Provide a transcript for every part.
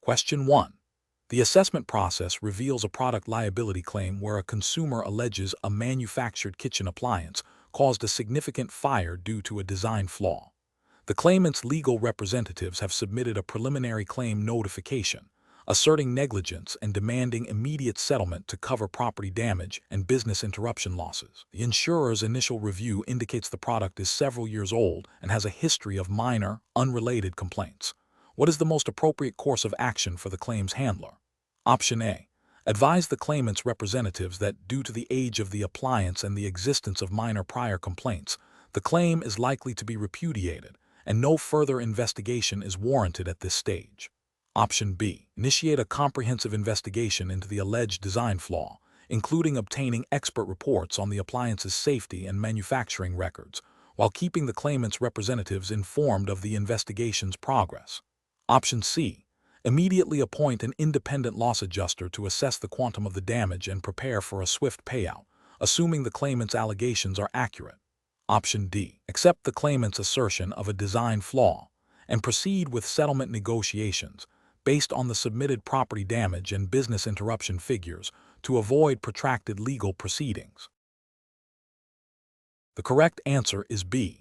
Question 1. The assessment process reveals a product liability claim where a consumer alleges a manufactured kitchen appliance caused a significant fire due to a design flaw. The claimant's legal representatives have submitted a preliminary claim notification, asserting negligence and demanding immediate settlement to cover property damage and business interruption losses. The insurer's initial review indicates the product is several years old and has a history of minor, unrelated complaints. What is the most appropriate course of action for the claims handler? Option A. Advise the claimant's representatives that due to the age of the appliance and the existence of minor prior complaints, the claim is likely to be repudiated and no further investigation is warranted at this stage. Option B. Initiate a comprehensive investigation into the alleged design flaw, including obtaining expert reports on the appliance's safety and manufacturing records, while keeping the claimant's representatives informed of the investigation's progress. Option C. Immediately appoint an independent loss adjuster to assess the quantum of the damage and prepare for a swift payout, assuming the claimant's allegations are accurate. Option D. Accept the claimant's assertion of a design flaw and proceed with settlement negotiations based on the submitted property damage and business interruption figures to avoid protracted legal proceedings. The correct answer is B.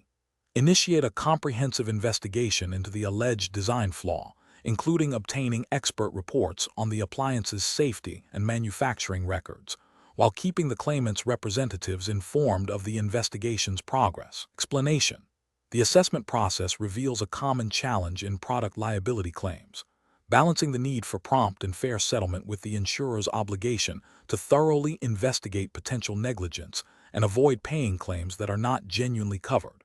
Initiate a comprehensive investigation into the alleged design flaw, including obtaining expert reports on the appliance's safety and manufacturing records, while keeping the claimant's representatives informed of the investigation's progress. Explanation: the assessment process reveals a common challenge in product liability claims, balancing the need for prompt and fair settlement with the insurer's obligation to thoroughly investigate potential negligence and avoid paying claims that are not genuinely covered.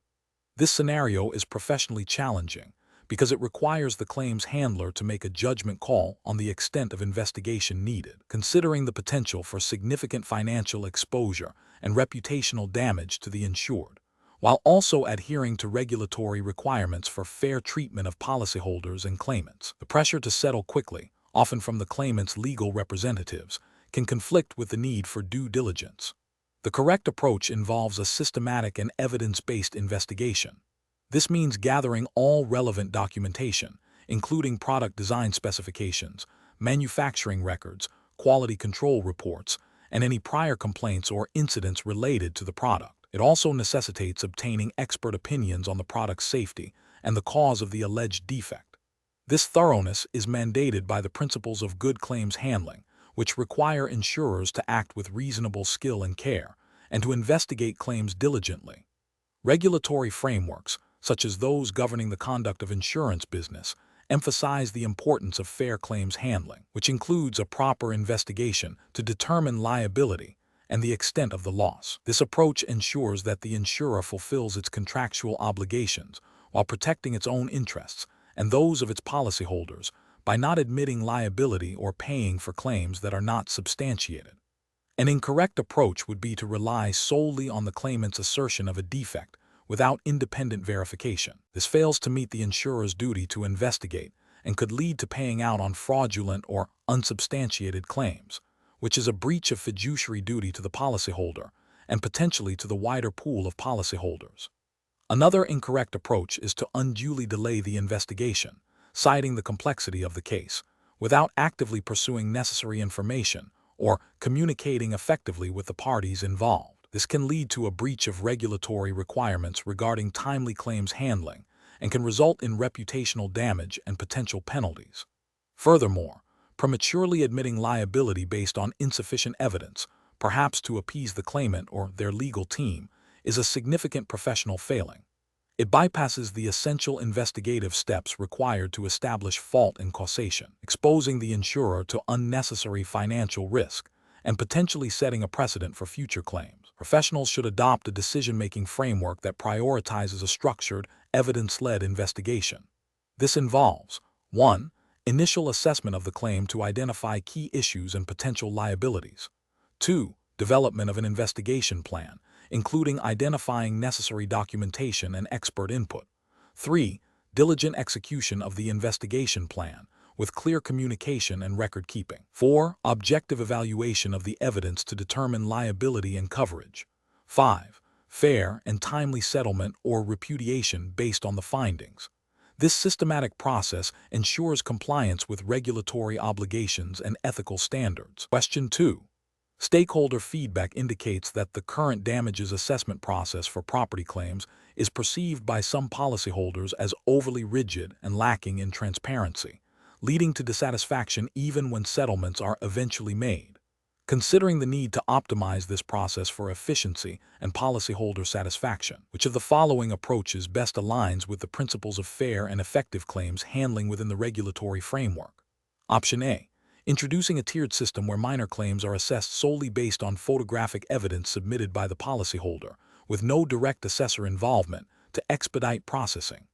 This scenario is professionally challenging because it requires the claims handler to make a judgment call on the extent of investigation needed, considering the potential for significant financial exposure and reputational damage to the insured, while also adhering to regulatory requirements for fair treatment of policyholders and claimants. The pressure to settle quickly, often from the claimant's legal representatives, can conflict with the need for due diligence. The correct approach involves a systematic and evidence-based investigation. This means gathering all relevant documentation, including product design specifications, manufacturing records, quality control reports, and any prior complaints or incidents related to the product. It also necessitates obtaining expert opinions on the product's safety and the cause of the alleged defect. This thoroughness is mandated by the principles of good claims handling, which require insurers to act with reasonable skill and care, and to investigate claims diligently. Regulatory frameworks, such as those governing the conduct of insurance business, emphasize the importance of fair claims handling, which includes a proper investigation to determine liability and the extent of the loss. This approach ensures that the insurer fulfills its contractual obligations while protecting its own interests and those of its policyholders by not admitting liability or paying for claims that are not substantiated. An incorrect approach would be to rely solely on the claimant's assertion of a defect without independent verification. This fails to meet the insurer's duty to investigate and could lead to paying out on fraudulent or unsubstantiated claims, which is a breach of fiduciary duty to the policyholder and potentially to the wider pool of policyholders. Another incorrect approach is to unduly delay the investigation, citing the complexity of the case, without actively pursuing necessary information or communicating effectively with the parties involved. This can lead to a breach of regulatory requirements regarding timely claims handling and can result in reputational damage and potential penalties. Furthermore, prematurely admitting liability based on insufficient evidence, perhaps to appease the claimant or their legal team, is a significant professional failing. It bypasses the essential investigative steps required to establish fault and causation, exposing the insurer to unnecessary financial risk and potentially setting a precedent for future claims. Professionals should adopt a decision-making framework that prioritizes a structured, evidence-led investigation. This involves 1. Initial assessment of the claim to identify key issues and potential liabilities. 2. Development of an investigation plan, including identifying necessary documentation and expert input. 3. Diligent execution of the investigation plan, with clear communication and record keeping. 4. Objective evaluation of the evidence to determine liability and coverage. 5. Fair and timely settlement or repudiation based on the findings. This systematic process ensures compliance with regulatory obligations and ethical standards. Question 2. Stakeholder feedback indicates that the current damages assessment process for property claims is perceived by some policyholders as overly rigid and lacking in transparency, leading to dissatisfaction even when settlements are eventually made. Considering the need to optimize this process for efficiency and policyholder satisfaction, which of the following approaches best aligns with the principles of fair and effective claims handling within the regulatory framework? Option A. Introducing a tiered system where minor claims are assessed solely based on photographic evidence submitted by the policyholder, with no direct assessor involvement, to expedite processing.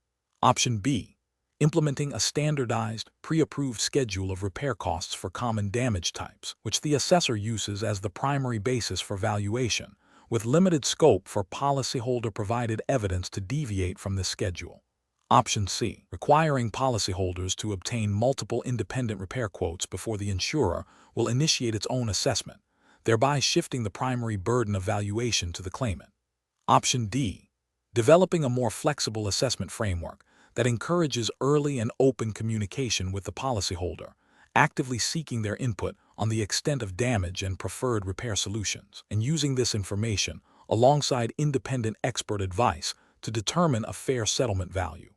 Option B. Implementing a standardized, pre-approved schedule of repair costs for common damage types, which the assessor uses as the primary basis for valuation, with limited scope for policyholder-provided evidence to deviate from this schedule. Option C. Requiring policyholders to obtain multiple independent repair quotes before the insurer will initiate its own assessment, thereby shifting the primary burden of valuation to the claimant. Option D. Developing a more flexible assessment framework that encourages early and open communication with the policyholder, actively seeking their input on the extent of damage and preferred repair solutions, and using this information alongside independent expert advice to determine a fair settlement value.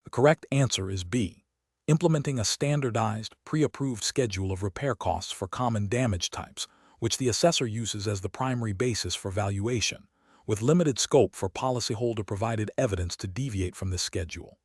The correct answer is B. Implementing a standardized, pre-approved schedule of repair costs for common damage types, which the assessor uses as the primary basis for valuation, with limited scope for policyholder-provided evidence to deviate from this schedule.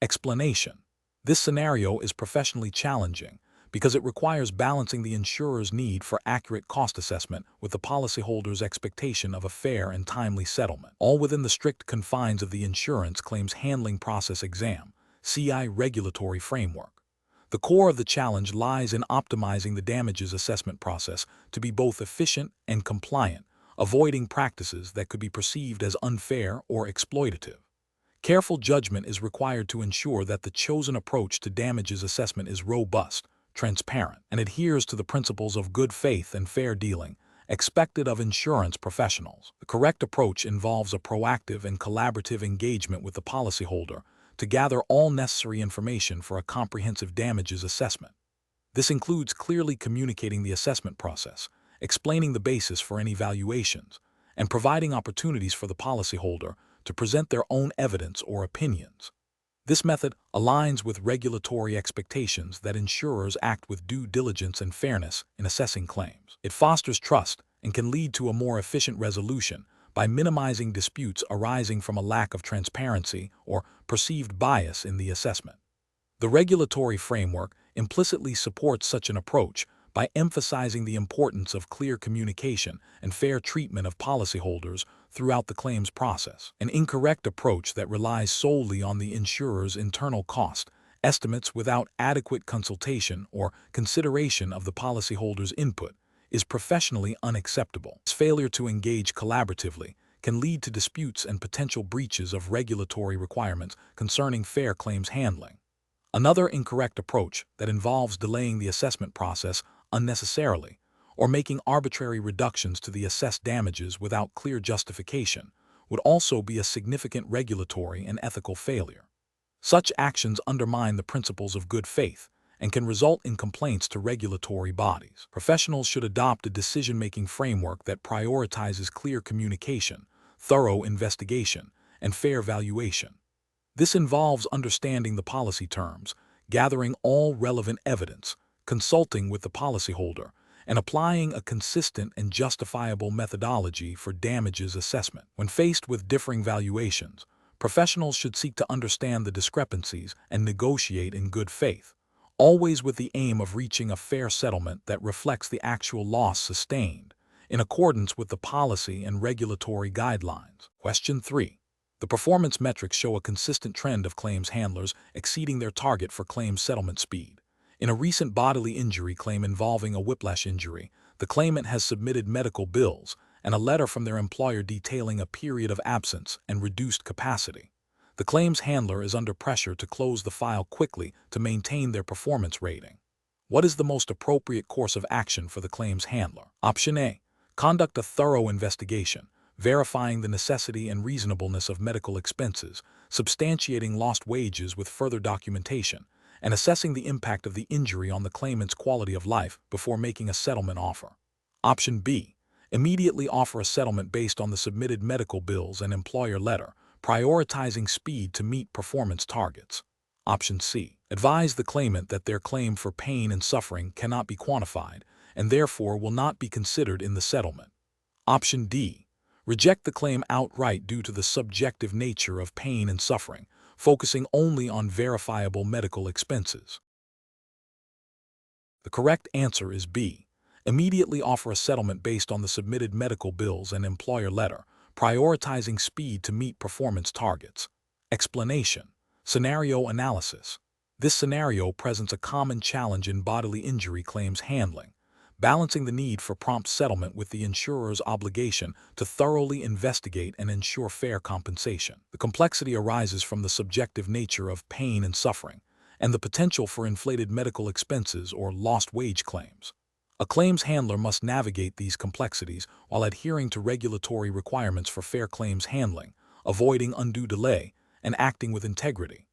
Explanation. This scenario is professionally challenging because it requires balancing the insurer's need for accurate cost assessment with the policyholder's expectation of a fair and timely settlement, all within the strict confines of the Insurance Claims Handling Process Exam, CII regulatory framework. The core of the challenge lies in optimizing the damages assessment process to be both efficient and compliant, avoiding practices that could be perceived as unfair or exploitative. Careful judgment is required to ensure that the chosen approach to damages assessment is robust, transparent, and adheres to the principles of good faith and fair dealing expected of insurance professionals. The correct approach involves a proactive and collaborative engagement with the policyholder to gather all necessary information for a comprehensive damages assessment. This includes clearly communicating the assessment process, explaining the basis for any valuations, and providing opportunities for the policyholder to present their own evidence or opinions. This method aligns with regulatory expectations that insurers act with due diligence and fairness in assessing claims. It fosters trust and can lead to a more efficient resolution by minimizing disputes arising from a lack of transparency or perceived bias in the assessment. The regulatory framework implicitly supports such an approach by emphasizing the importance of clear communication and fair treatment of policyholders throughout the claims process. An incorrect approach that relies solely on the insurer's internal cost estimates without adequate consultation or consideration of the policyholder's input is professionally unacceptable. This failure to engage collaboratively can lead to disputes and potential breaches of regulatory requirements concerning fair claims handling. Another incorrect approach that involves delaying the assessment process unnecessarily or making arbitrary reductions to the assessed damages without clear justification would also be a significant regulatory and ethical failure. Such actions undermine the principles of good faith and can result in complaints to regulatory bodies. Professionals should adopt a decision-making framework that prioritizes clear communication, thorough investigation, and fair valuation. This involves understanding the policy terms, gathering all relevant evidence, consulting with the policyholder, and applying a consistent and justifiable methodology for damages assessment. When faced with differing valuations, professionals should seek to understand the discrepancies and negotiate in good faith, always with the aim of reaching a fair settlement that reflects the actual loss sustained, in accordance with the policy and regulatory guidelines. Question 3. The performance metrics show a consistent trend of claims handlers exceeding their target for claims settlement speed. In a recent bodily injury claim involving a whiplash injury, the claimant has submitted medical bills and a letter from their employer detailing a period of absence and reduced capacity. The claims handler is under pressure to close the file quickly to maintain their performance rating. What is the most appropriate course of action for the claims handler? Option A. Conduct a thorough investigation, verifying the necessity and reasonableness of medical expenses, substantiating lost wages with further documentation, and assessing the impact of the injury on the claimant's quality of life before making a settlement offer. Option B. Immediately offer a settlement based on the submitted medical bills and employer letter, prioritizing speed to meet performance targets. Option C. Advise the claimant that their claim for pain and suffering cannot be quantified and therefore will not be considered in the settlement. Option D. Reject the claim outright due to the subjective nature of pain and suffering, focusing only on verifiable medical expenses. The correct answer is B. Immediately offer a settlement based on the submitted medical bills and employer letter, prioritizing speed to meet performance targets. Explanation. Scenario analysis. This scenario presents a common challenge in bodily injury claims handling, balancing the need for prompt settlement with the insurer's obligation to thoroughly investigate and ensure fair compensation. The complexity arises from the subjective nature of pain and suffering, and the potential for inflated medical expenses or lost wage claims. A claims handler must navigate these complexities while adhering to regulatory requirements for fair claims handling, avoiding undue delay, and acting with integrity.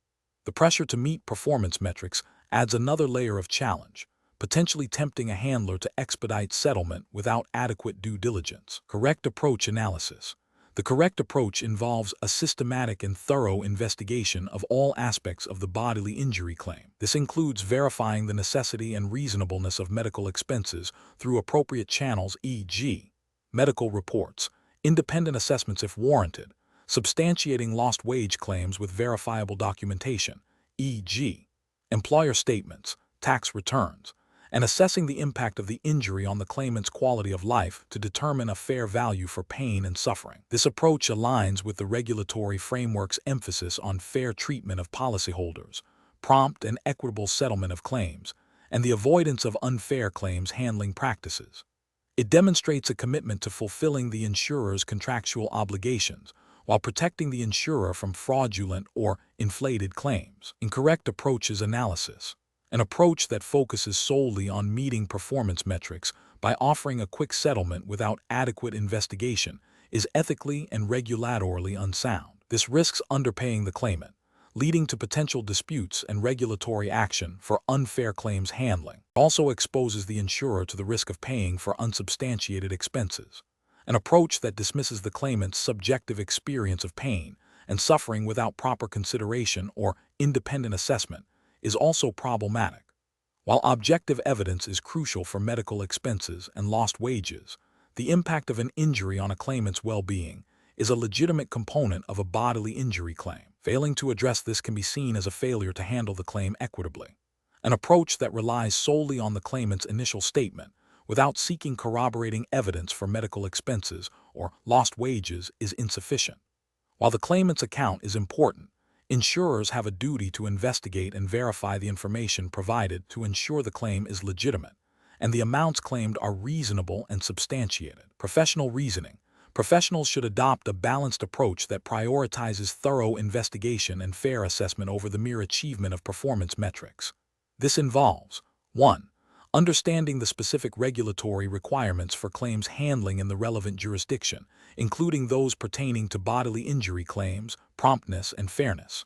The pressure to meet performance metrics adds another layer of challenge, potentially tempting a handler to expedite settlement without adequate due diligence. Correct approach analysis. The correct approach involves a systematic and thorough investigation of all aspects of the bodily injury claim. This includes verifying the necessity and reasonableness of medical expenses through appropriate channels, e.g., medical reports, independent assessments if warranted, substantiating lost wage claims with verifiable documentation, e.g., employer statements, tax returns, and assessing the impact of the injury on the claimant's quality of life to determine a fair value for pain and suffering. This approach aligns with the regulatory framework's emphasis on fair treatment of policyholders, prompt and equitable settlement of claims, and the avoidance of unfair claims handling practices. It demonstrates a commitment to fulfilling the insurer's contractual obligations while protecting the insurer from fraudulent or inflated claims. Incorrect approaches analysis. An approach that focuses solely on meeting performance metrics by offering a quick settlement without adequate investigation is ethically and regulatorily unsound. This risks underpaying the claimant, leading to potential disputes and regulatory action for unfair claims handling. It also exposes the insurer to the risk of paying for unsubstantiated expenses. An approach that dismisses the claimant's subjective experience of pain and suffering without proper consideration or independent assessment is also problematic. While objective evidence is crucial for medical expenses and lost wages, the impact of an injury on a claimant's well-being is a legitimate component of a bodily injury claim. Failing to address this can be seen as a failure to handle the claim equitably. An approach that relies solely on the claimant's initial statement without seeking corroborating evidence for medical expenses or lost wages is insufficient. While the claimant's account is important, insurers have a duty to investigate and verify the information provided to ensure the claim is legitimate and the amounts claimed are reasonable and substantiated. Professional reasoning. Professionals should adopt a balanced approach that prioritizes thorough investigation and fair assessment over the mere achievement of performance metrics. This involves 1. Understanding the specific regulatory requirements for claims handling in the relevant jurisdiction, including those pertaining to bodily injury claims, promptness, and fairness.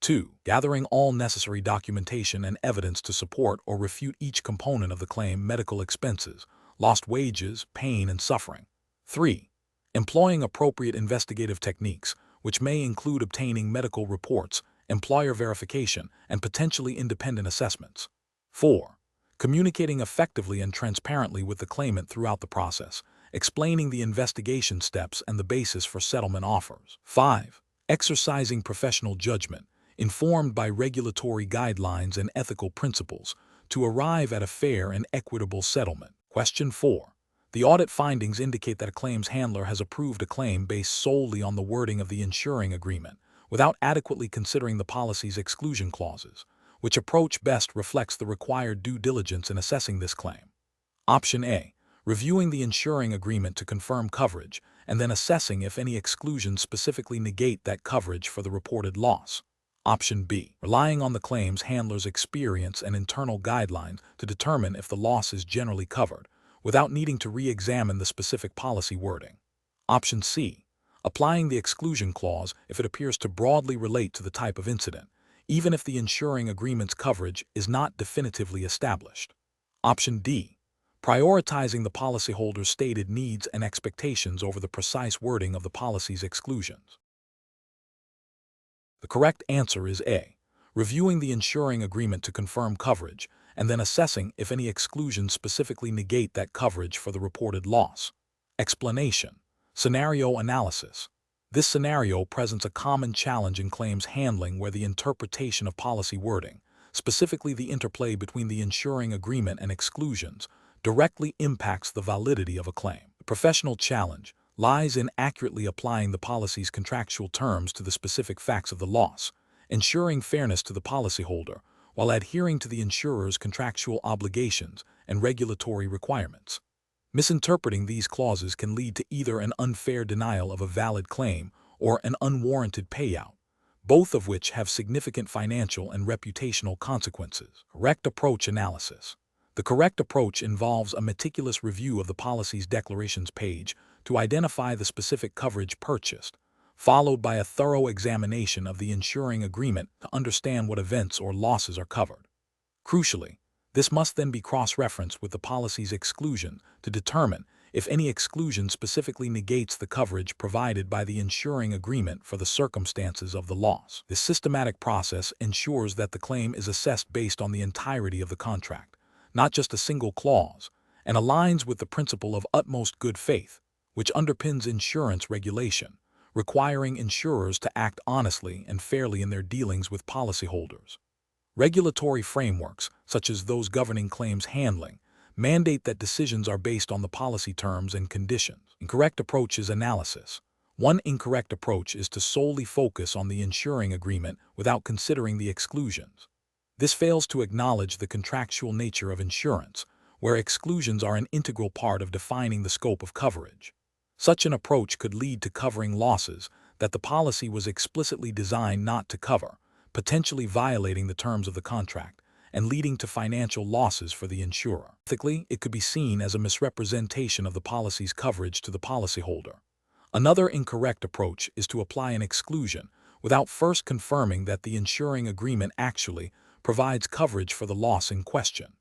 2. Gathering all necessary documentation and evidence to support or refute each component of the claim: medical expenses, lost wages, pain, and suffering. 3. Employing appropriate investigative techniques, which may include obtaining medical reports, employer verification, and potentially independent assessments. 4. Communicating effectively and transparently with the claimant throughout the process, explaining the investigation steps and the basis for settlement offers. 5. Exercising professional judgment, informed by regulatory guidelines and ethical principles, to arrive at a fair and equitable settlement. Question 4. The audit findings indicate that a claims handler has approved a claim based solely on the wording of the insuring agreement, without adequately considering the policy's exclusion clauses. Which approach best reflects the required due diligence in assessing this claim? Option A. Reviewing the insuring agreement to confirm coverage, and then assessing if any exclusions specifically negate that coverage for the reported loss. Option B. Relying on the claims handler's experience and internal guidelines to determine if the loss is generally covered, without needing to re-examine the specific policy wording. Option C. applying the exclusion clause if it appears to broadly relate to the type of incident, even if the insuring agreement's coverage is not definitively established. Option D. Prioritizing the policyholder's stated needs and expectations over the precise wording of the policy's exclusions. The correct answer is A. Reviewing the insuring agreement to confirm coverage, and then assessing if any exclusions specifically negate that coverage for the reported loss. Explanation. Scenario analysis. This scenario presents a common challenge in claims handling where the interpretation of policy wording, specifically the interplay between the insuring agreement and exclusions, directly impacts the validity of a claim. The professional challenge lies in accurately applying the policy's contractual terms to the specific facts of the loss, ensuring fairness to the policyholder while adhering to the insurer's contractual obligations and regulatory requirements. Misinterpreting these clauses can lead to either an unfair denial of a valid claim or an unwarranted payout, both of which have significant financial and reputational consequences. Correct approach analysis. The correct approach involves a meticulous review of the policy's declarations page to identify the specific coverage purchased, followed by a thorough examination of the insuring agreement to understand what events or losses are covered. Crucially, this must then be cross-referenced with the policy's exclusion to determine if any exclusion specifically negates the coverage provided by the insuring agreement for the circumstances of the loss. This systematic process ensures that the claim is assessed based on the entirety of the contract, not just a single clause, and aligns with the principle of utmost good faith, which underpins insurance regulation, requiring insurers to act honestly and fairly in their dealings with policyholders. Regulatory frameworks, such as those governing claims handling, mandate that decisions are based on the policy terms and conditions. Incorrect approach is analysis. One incorrect approach is to solely focus on the insuring agreement without considering the exclusions. This fails to acknowledge the contractual nature of insurance, where exclusions are an integral part of defining the scope of coverage. Such an approach could lead to covering losses that the policy was explicitly designed not to cover, potentially violating the terms of the contract and leading to financial losses for the insurer. Ethically, it could be seen as a misrepresentation of the policy's coverage to the policyholder. Another incorrect approach is to apply an exclusion without first confirming that the insuring agreement actually provides coverage for the loss in question.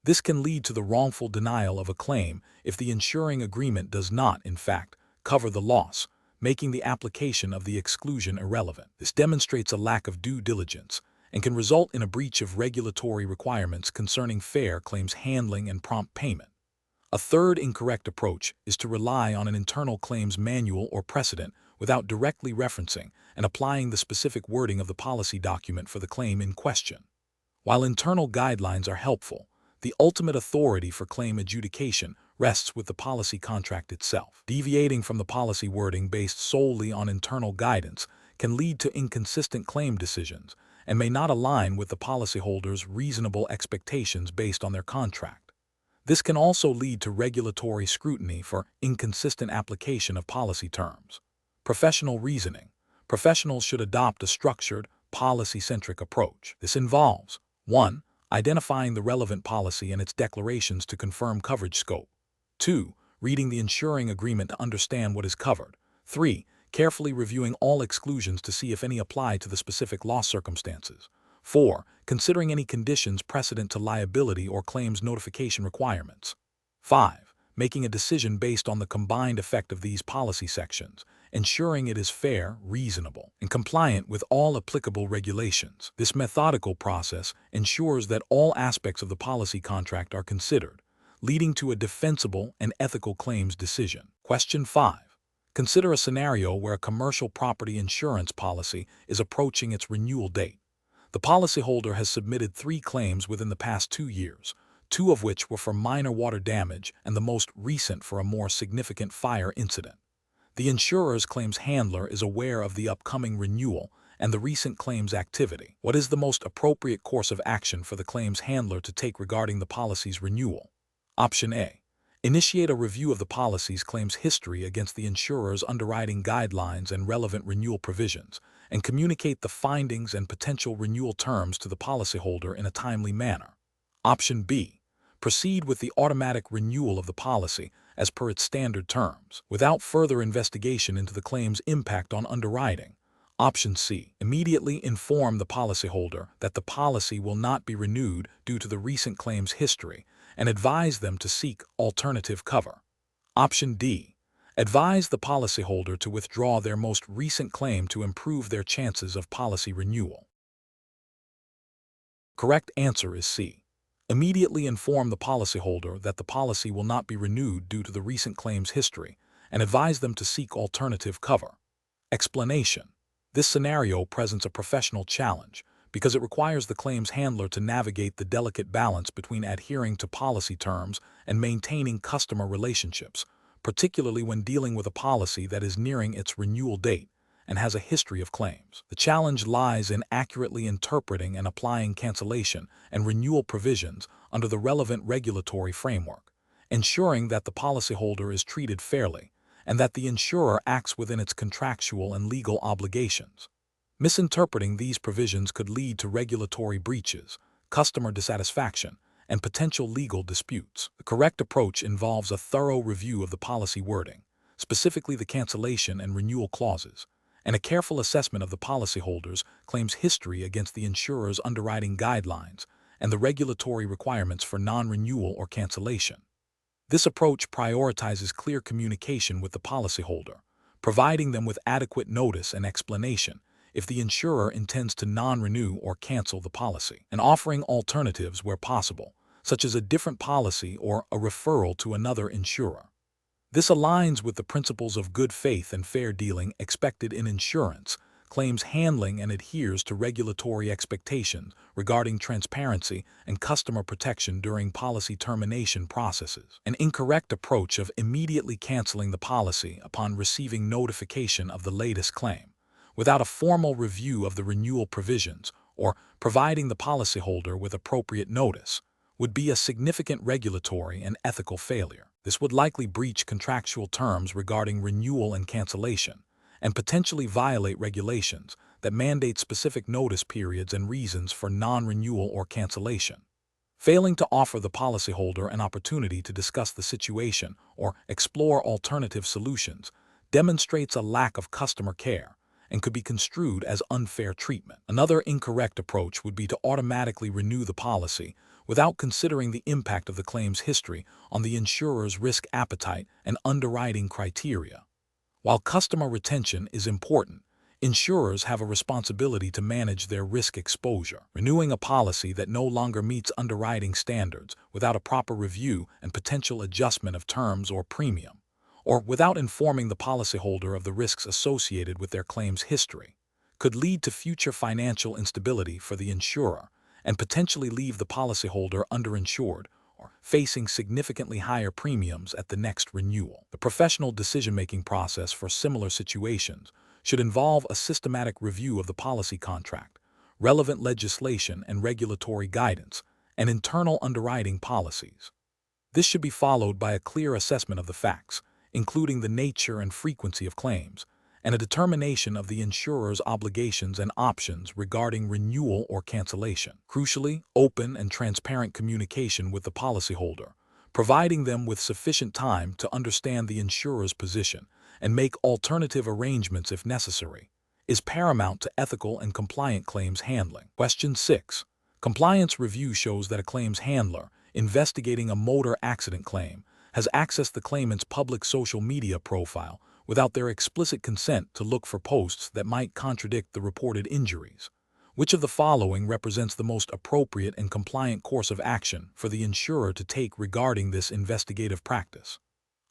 This can lead to the wrongful denial of a claim if the insuring agreement does not, in fact, cover the loss, making the application of the exclusion irrelevant. This demonstrates a lack of due diligence and can result in a breach of regulatory requirements concerning fair claims handling and prompt payment. A third incorrect approach is to rely on an internal claims manual or precedent without directly referencing and applying the specific wording of the policy document for the claim in question. While internal guidelines are helpful, the ultimate authority for claim adjudication rests with the policy contract itself. Deviating from the policy wording based solely on internal guidance can lead to inconsistent claim decisions and may not align with the policyholder's reasonable expectations based on their contract. This can also lead to regulatory scrutiny for inconsistent application of policy terms. Professional reasoning. Professionals should adopt a structured, policy-centric approach. This involves 1. Identifying the relevant policy and its declarations to confirm coverage scope. 2. Reading the insuring agreement to understand what is covered. 3. Carefully reviewing all exclusions to see if any apply to the specific loss circumstances. 4. Considering any conditions precedent to liability or claims notification requirements. 5. Making a decision based on the combined effect of these policy sections, ensuring it is fair, reasonable, and compliant with all applicable regulations. This methodical process ensures that all aspects of the policy contract are considered, leading to a defensible and ethical claims decision. Question 5. Consider a scenario where a commercial property insurance policy is approaching its renewal date. The policyholder has submitted 3 claims within the past 2 years, 2 of which were for minor water damage and the most recent for a more significant fire incident. The insurer's claims handler is aware of the upcoming renewal and the recent claims activity. What is the most appropriate course of action for the claims handler to take regarding the policy's renewal? Option A. Initiate a review of the policy's claims history against the insurer's underwriting guidelines and relevant renewal provisions, and communicate the findings and potential renewal terms to the policyholder in a timely manner. Option B. Proceed with the automatic renewal of the policy as per its standard terms, without further investigation into the claim's impact on underwriting. Option C. Immediately inform the policyholder that the policy will not be renewed due to the recent claim's history and advise them to seek alternative cover. Option D. Advise the policyholder to withdraw their most recent claim to improve their chances of policy renewal. Correct answer is C. Immediately inform the policyholder that the policy will not be renewed due to the recent claim's history and advise them to seek alternative cover. Explanation. This scenario presents a professional challenge because it requires the claims handler to navigate the delicate balance between adhering to policy terms and maintaining customer relationships, particularly when dealing with a policy that is nearing its renewal date and has a history of claims. The challenge lies in accurately interpreting and applying cancellation and renewal provisions under the relevant regulatory framework, ensuring that the policyholder is treated fairly and that the insurer acts within its contractual and legal obligations. Misinterpreting these provisions could lead to regulatory breaches, customer dissatisfaction, and potential legal disputes. The correct approach involves a thorough review of the policy wording, specifically the cancellation and renewal clauses, and a careful assessment of the policyholder's claims history against the insurer's underwriting guidelines and the regulatory requirements for non-renewal or cancellation. This approach prioritizes clear communication with the policyholder, providing them with adequate notice and explanation if the insurer intends to non-renew or cancel the policy, and offering alternatives where possible, such as a different policy or a referral to another insurer. This aligns with the principles of good faith and fair dealing expected in insurance claims handling and adheres to regulatory expectations regarding transparency and customer protection during policy termination processes. An incorrect approach of immediately canceling the policy upon receiving notification of the latest claim, without a formal review of the renewal provisions or providing the policyholder with appropriate notice, would be a significant regulatory and ethical failure. This would likely breach contractual terms regarding renewal and cancellation, and potentially violate regulations that mandate specific notice periods and reasons for non-renewal or cancellation. Failing to offer the policyholder an opportunity to discuss the situation or explore alternative solutions demonstrates a lack of customer care and could be construed as unfair treatment. Another incorrect approach would be to automatically renew the policy without considering the impact of the claim's history on the insurer's risk appetite and underwriting criteria. While customer retention is important, insurers have a responsibility to manage their risk exposure. Renewing a policy that no longer meets underwriting standards without a proper review and potential adjustment of terms or premium, or without informing the policyholder of the risks associated with their claim's history, could lead to future financial instability for the insurer and potentially leave the policyholder underinsured or facing significantly higher premiums at the next renewal. The professional decision-making process for similar situations should involve a systematic review of the policy contract, relevant legislation and regulatory guidance, and internal underwriting policies. This should be followed by a clear assessment of the facts, including the nature and frequency of claims, and a determination of the insurer's obligations and options regarding renewal or cancellation. Crucially, open and transparent communication with the policyholder, providing them with sufficient time to understand the insurer's position and make alternative arrangements if necessary, is paramount to ethical and compliant claims handling. Question 6. Compliance review shows that a claims handler investigating a motor accident claim has accessed the claimant's public social media profile without their explicit consent to look for posts that might contradict the reported injuries. Which of the following represents the most appropriate and compliant course of action for the insurer to take regarding this investigative practice?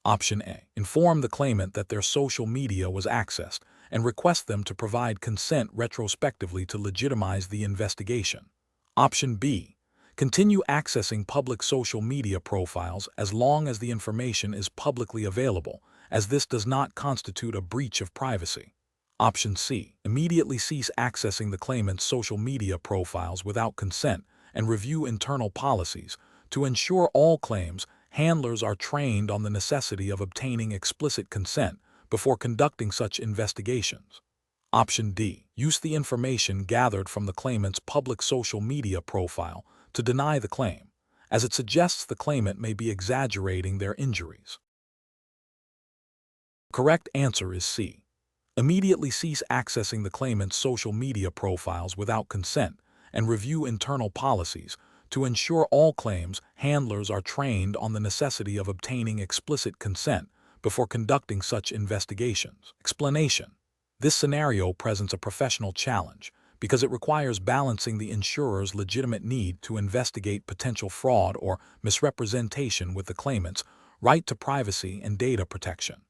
Option A. Inform the claimant that their social media was accessed and request them to provide consent retrospectively to legitimize the investigation. Option B. Continue accessing public social media profiles as long as the information is publicly available, as this does not constitute a breach of privacy. Option C. Immediately cease accessing the claimant's social media profiles without consent and review internal policies to ensure all claims handlers are trained on the necessity of obtaining explicit consent before conducting such investigations. Option D. Use the information gathered from the claimant's public social media profile to deny the claim, as it suggests the claimant may be exaggerating their injuries. Correct answer is C. Immediately cease accessing the claimant's social media profiles without consent and review internal policies to ensure all claims handlers are trained on the necessity of obtaining explicit consent before conducting such investigations. Explanation. This scenario presents a professional challenge because it requires balancing the insurer's legitimate need to investigate potential fraud or misrepresentation with the claimant's right to privacy and data protection.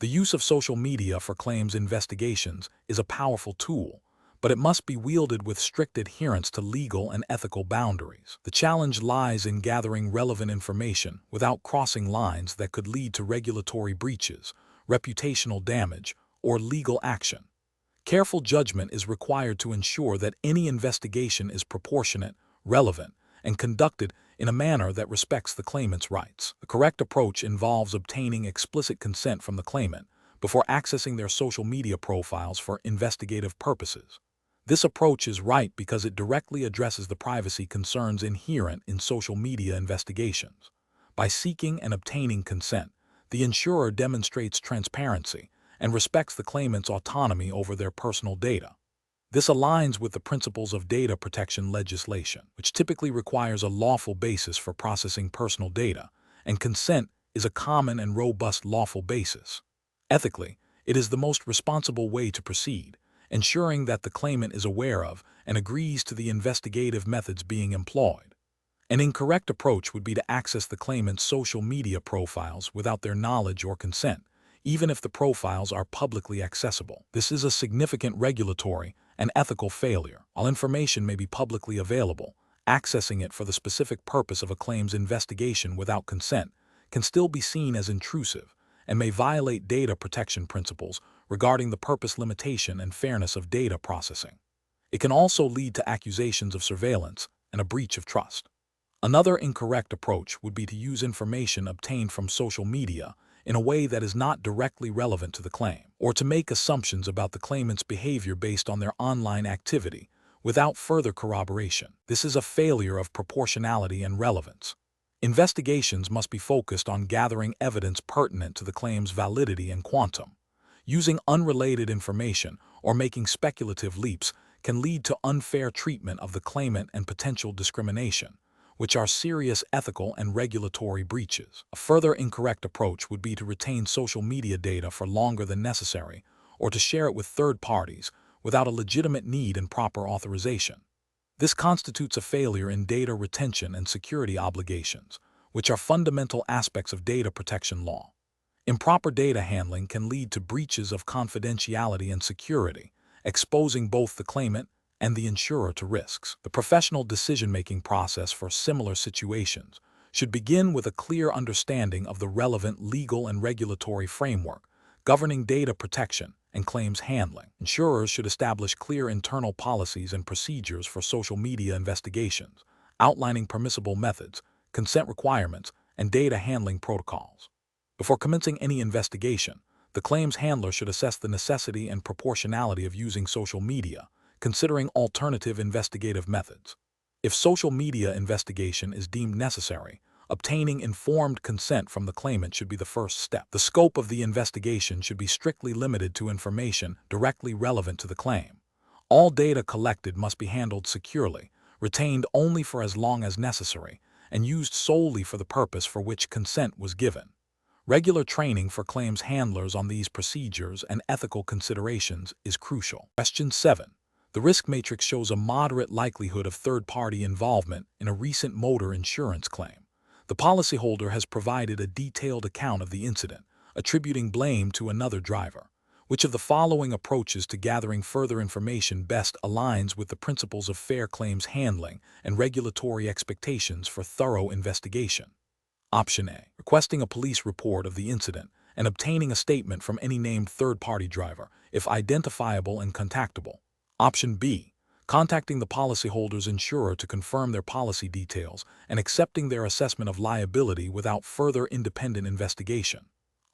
The use of social media for claims investigations is a powerful tool, but it must be wielded with strict adherence to legal and ethical boundaries. The challenge lies in gathering relevant information without crossing lines that could lead to regulatory breaches, reputational damage, or legal action. Careful judgment is required to ensure that any investigation is proportionate, relevant, and conducted in a manner that respects the claimant's rights. The correct approach involves obtaining explicit consent from the claimant before accessing their social media profiles for investigative purposes. This approach is right because it directly addresses the privacy concerns inherent in social media investigations. By seeking and obtaining consent, the insurer demonstrates transparency and respects the claimant's autonomy over their personal data. This aligns with the principles of data protection legislation, which typically requires a lawful basis for processing personal data, and consent is a common and robust lawful basis. Ethically, it is the most responsible way to proceed, ensuring that the claimant is aware of and agrees to the investigative methods being employed. An incorrect approach would be to access the claimant's social media profiles without their knowledge or consent, even if the profiles are publicly accessible. This is a significant regulatory and ethical failure. While information may be publicly available, accessing it for the specific purpose of a claims investigation without consent can still be seen as intrusive and may violate data protection principles regarding the purpose limitation and fairness of data processing. It can also lead to accusations of surveillance and a breach of trust. Another incorrect approach would be to use information obtained from social media in a way that is not directly relevant to the claim, or to make assumptions about the claimant's behavior based on their online activity without further corroboration. This is a failure of proportionality and relevance. Investigations must be focused on gathering evidence pertinent to the claim's validity and quantum. Using unrelated information or making speculative leaps can lead to unfair treatment of the claimant and potential discrimination, which are serious ethical and regulatory breaches. A further incorrect approach would be to retain social media data for longer than necessary or to share it with third parties without a legitimate need and proper authorization. This constitutes a failure in data retention and security obligations, which are fundamental aspects of data protection law. Improper data handling can lead to breaches of confidentiality and security, exposing both the claimant and the insurer to risks. The professional decision-making process for similar situations should begin with a clear understanding of the relevant legal and regulatory framework governing data protection and claims handling. Insurers should establish clear internal policies and procedures for social media investigations, outlining permissible methods, consent requirements, and data handling protocols. Before commencing any investigation, the claims handler should assess the necessity and proportionality of using social media, considering alternative investigative methods. If social media investigation is deemed necessary, obtaining informed consent from the claimant should be the first step. The scope of the investigation should be strictly limited to information directly relevant to the claim. All data collected must be handled securely, retained only for as long as necessary, and used solely for the purpose for which consent was given. Regular training for claims handlers on these procedures and ethical considerations is crucial. Question 7. The risk matrix shows a moderate likelihood of third-party involvement in a recent motor insurance claim. The policyholder has provided a detailed account of the incident, attributing blame to another driver. Which of the following approaches to gathering further information best aligns with the principles of fair claims handling and regulatory expectations for thorough investigation? Option A. Requesting a police report of the incident and obtaining a statement from any named third-party driver, if identifiable and contactable. Option B. Contacting the policyholder's insurer to confirm their policy details and accepting their assessment of liability without further independent investigation.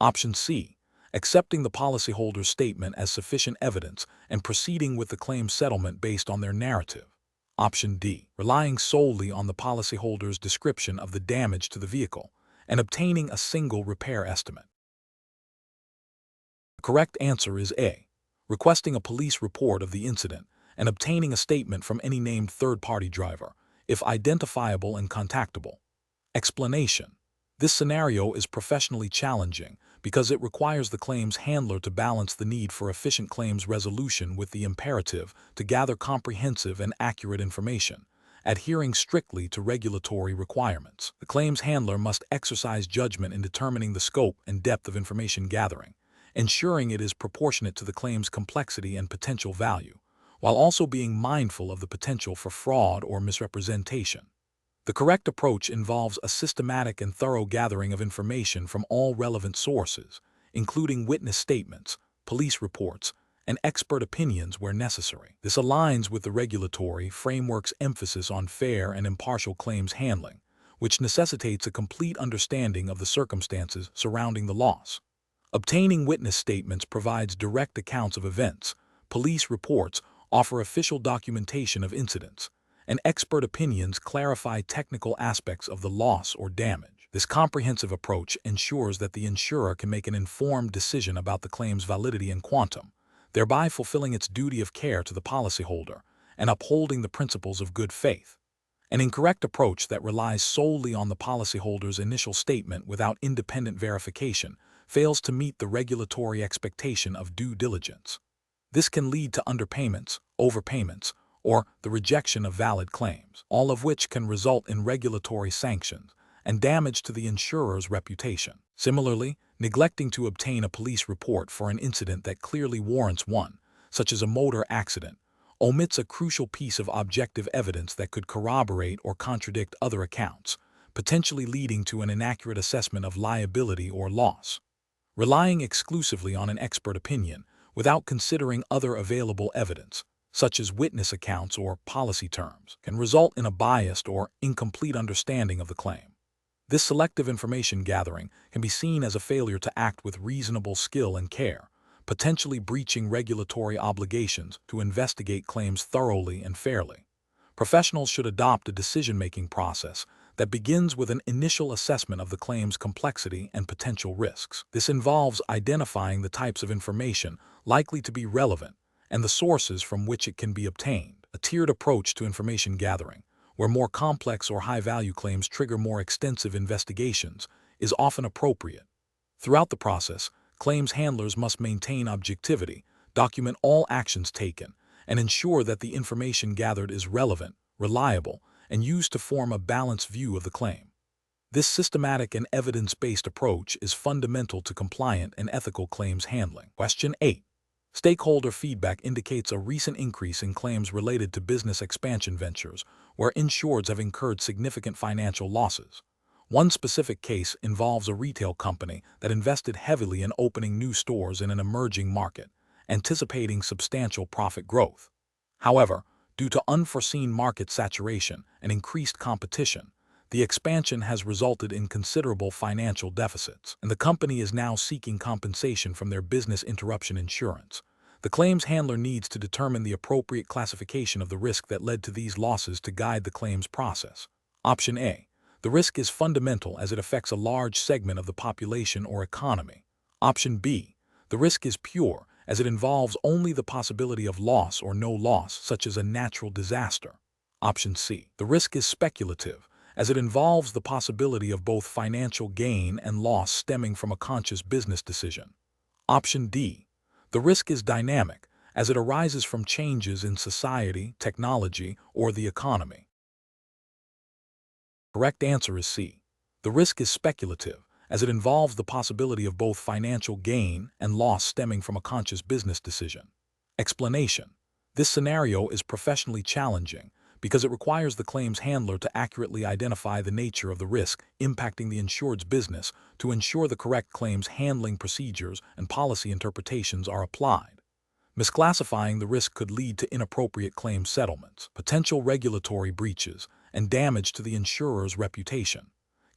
Option C. Accepting the policyholder's statement as sufficient evidence and proceeding with the claim settlement based on their narrative. Option D. Relying solely on the policyholder's description of the damage to the vehicle and obtaining a single repair estimate. correct answer is A. Requesting a police report of the incident and obtaining a statement from any named third-party driver, if identifiable and contactable. Explanation. This scenario is professionally challenging because it requires the claims handler to balance the need for efficient claims resolution with the imperative to gather comprehensive and accurate information, adhering strictly to regulatory requirements. The claims handler must exercise judgment in determining the scope and depth of information gathering, ensuring it is proportionate to the claim's complexity and potential value, while also being mindful of the potential for fraud or misrepresentation. The correct approach involves a systematic and thorough gathering of information from all relevant sources, including witness statements, police reports, and expert opinions where necessary. This aligns with the regulatory framework's emphasis on fair and impartial claims handling, which necessitates a complete understanding of the circumstances surrounding the loss. Obtaining witness statements provides direct accounts of events, police reports offer official documentation of incidents, and expert opinions clarify technical aspects of the loss or damage. This comprehensive approach ensures that the insurer can make an informed decision about the claim's validity and quantum, thereby fulfilling its duty of care to the policyholder and upholding the principles of good faith. An incorrect approach that relies solely on the policyholder's initial statement without independent verification fails to meet the regulatory expectation of due diligence. This can lead to underpayments, overpayments, or the rejection of valid claims, all of which can result in regulatory sanctions and damage to the insurer's reputation. Similarly, neglecting to obtain a police report for an incident that clearly warrants one, such as a motor accident, omits a crucial piece of objective evidence that could corroborate or contradict other accounts, potentially leading to an inaccurate assessment of liability or loss. Relying exclusively on an expert opinion without considering other available evidence, such as witness accounts or policy terms, can result in a biased or incomplete understanding of the claim. This selective information gathering can be seen as a failure to act with reasonable skill and care, potentially breaching regulatory obligations to investigate claims thoroughly and fairly. Professionals should adopt a decision-making process that begins with an initial assessment of the claim's complexity and potential risks. This involves identifying the types of information likely to be relevant and the sources from which it can be obtained. A tiered approach to information gathering, where more complex or high-value claims trigger more extensive investigations, is often appropriate. Throughout the process, claims handlers must maintain objectivity, document all actions taken, and ensure that the information gathered is relevant, reliable, and used to form a balanced view of the claim. This systematic and evidence-based approach is fundamental to compliant and ethical claims handling. Question 8. Stakeholder feedback indicates a recent increase in claims related to business expansion ventures, where insureds have incurred significant financial losses. One specific case involves a retail company that invested heavily in opening new stores in an emerging market, anticipating substantial profit growth. However, due to unforeseen market saturation and increased competition, the expansion has resulted in considerable financial deficits, and the company is now seeking compensation from their business interruption insurance. The claims handler needs to determine the appropriate classification of the risk that led to these losses to guide the claims process. Option A. The risk is fundamental as it affects a large segment of the population or economy. Option B. The risk is pure as it involves only the possibility of loss or no loss, such as a natural disaster. Option C. The risk is speculative as it involves the possibility of both financial gain and loss stemming from a conscious business decision. Option D. The risk is dynamic as it arises from changes in society, technology, or the economy. Correct answer is C. The risk is speculative as it involves the possibility of both financial gain and loss stemming from a conscious business decision. Explanation. This scenario is professionally challenging because it requires the claims handler to accurately identify the nature of the risk impacting the insured's business to ensure the correct claims handling procedures and policy interpretations are applied. Misclassifying the risk could lead to inappropriate claim settlements, potential regulatory breaches, and damage to the insurer's reputation.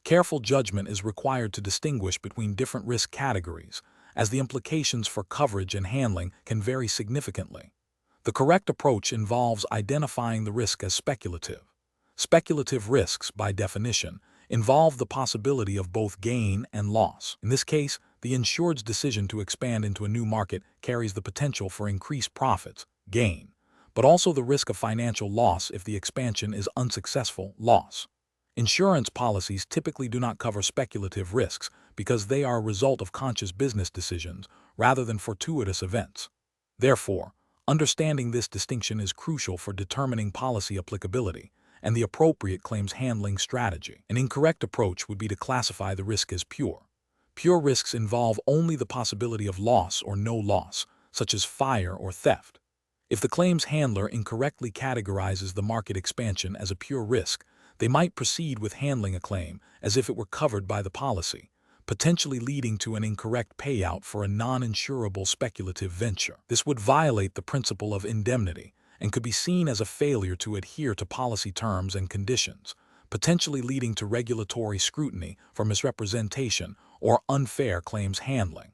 Careful judgment is required to distinguish between different risk categories, as the implications for coverage and handling can vary significantly. The correct approach involves identifying the risk as speculative. Speculative risks, by definition, involve the possibility of both gain and loss. In this case, the insured's decision to expand into a new market carries the potential for increased profits, gain, but also the risk of financial loss if the expansion is unsuccessful, loss. Insurance policies typically do not cover speculative risks because they are a result of conscious business decisions rather than fortuitous events. Therefore, understanding this distinction is crucial for determining policy applicability and the appropriate claims handling strategy. An incorrect approach would be to classify the risk as pure. Pure risks involve only the possibility of loss or no loss, such as fire or theft. If the claims handler incorrectly categorizes the market expansion as a pure risk, they might proceed with handling a claim as if it were covered by the policy, potentially leading to an incorrect payout for a non-insurable speculative venture. This would violate the principle of indemnity and could be seen as a failure to adhere to policy terms and conditions, potentially leading to regulatory scrutiny for misrepresentation or unfair claims handling.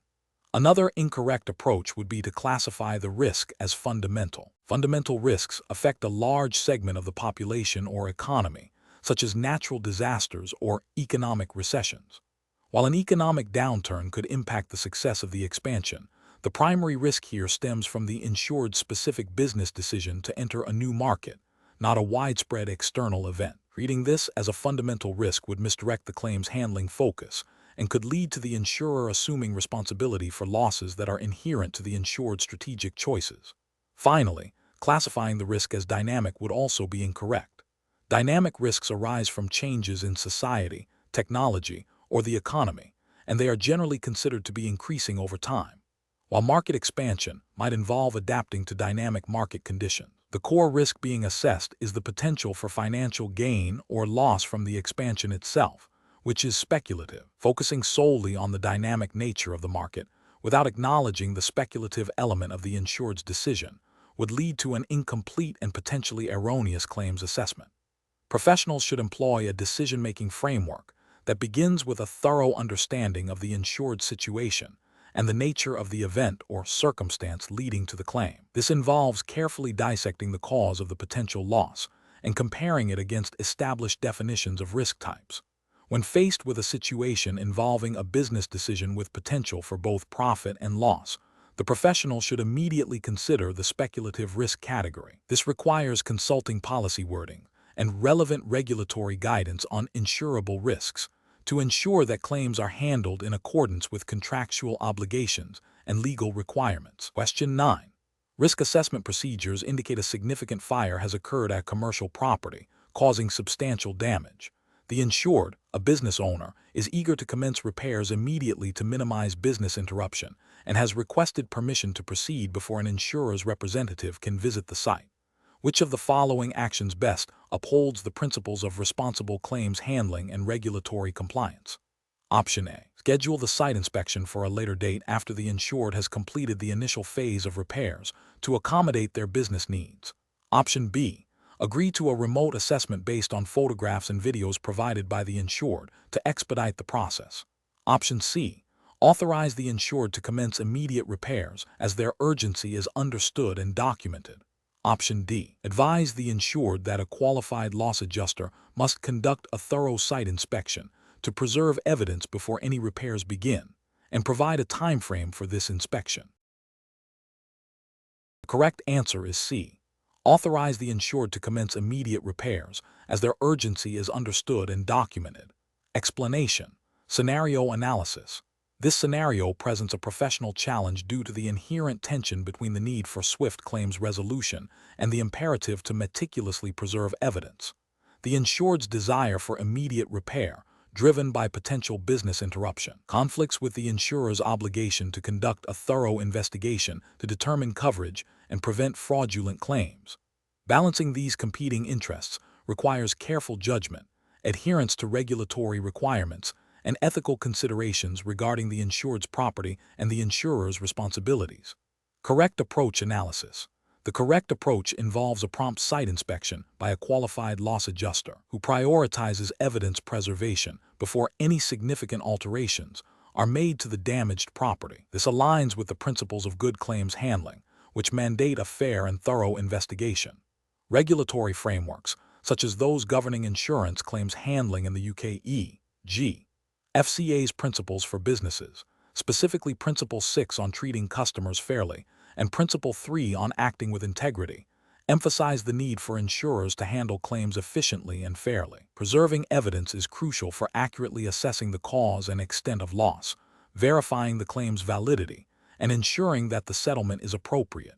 Another incorrect approach would be to classify the risk as fundamental. Fundamental risks affect a large segment of the population or economy, such as natural disasters or economic recessions. While an economic downturn could impact the success of the expansion, the primary risk here stems from the insured's specific business decision to enter a new market, not a widespread external event. Treating this as a fundamental risk would misdirect the claims handling focus and could lead to the insurer assuming responsibility for losses that are inherent to the insured's strategic choices. Finally, classifying the risk as dynamic would also be incorrect. Dynamic risks arise from changes in society, technology, or the economy, and they are generally considered to be increasing over time. While market expansion might involve adapting to dynamic market conditions, the core risk being assessed is the potential for financial gain or loss from the expansion itself, which is speculative. Focusing solely on the dynamic nature of the market without acknowledging the speculative element of the insured's decision would lead to an incomplete and potentially erroneous claims assessment. Professionals should employ a decision-making framework that begins with a thorough understanding of the insured situation and the nature of the event or circumstance leading to the claim. This involves carefully dissecting the cause of the potential loss and comparing it against established definitions of risk types. When faced with a situation involving a business decision with potential for both profit and loss, the professional should immediately consider the speculative risk category. This requires consulting policy wording and relevant regulatory guidance on insurable risks to ensure that claims are handled in accordance with contractual obligations and legal requirements. Question 9. Risk assessment procedures indicate a significant fire has occurred at commercial property, causing substantial damage. The insured, a business owner, is eager to commence repairs immediately to minimize business interruption and has requested permission to proceed before an insurer's representative can visit the site. Which of the following actions best upholds the principles of responsible claims handling and regulatory compliance? Option A. Schedule the site inspection for a later date after the insured has completed the initial phase of repairs to accommodate their business needs. Option B. Agree to a remote assessment based on photographs and videos provided by the insured to expedite the process. Option C. Authorize the insured to commence immediate repairs as their urgency is understood and documented. Option D. Advise the insured that a qualified loss adjuster must conduct a thorough site inspection to preserve evidence before any repairs begin and provide a time frame for this inspection. The correct answer is C. Authorize the insured to commence immediate repairs as their urgency is understood and documented. Explanation. Scenario analysis. This scenario presents a professional challenge due to the inherent tension between the need for swift claims resolution and the imperative to meticulously preserve evidence. The insured's desire for immediate repair, driven by potential business interruption, conflicts with the insurer's obligation to conduct a thorough investigation to determine coverage and prevent fraudulent claims. Balancing these competing interests requires careful judgment, adherence to regulatory requirements, and ethical considerations regarding the insured's property and the insurer's responsibilities. Correct approach analysis. The correct approach involves a prompt site inspection by a qualified loss adjuster who prioritizes evidence preservation before any significant alterations are made to the damaged property. This aligns with the principles of good claims handling, which mandate a fair and thorough investigation. Regulatory frameworks, such as those governing insurance claims handling in the UK e.g. FCA's Principles for Businesses, specifically Principle 6 on treating customers fairly and Principle 3 on acting with integrity, emphasize the need for insurers to handle claims efficiently and fairly. Preserving evidence is crucial for accurately assessing the cause and extent of loss, verifying the claim's validity, and ensuring that the settlement is appropriate.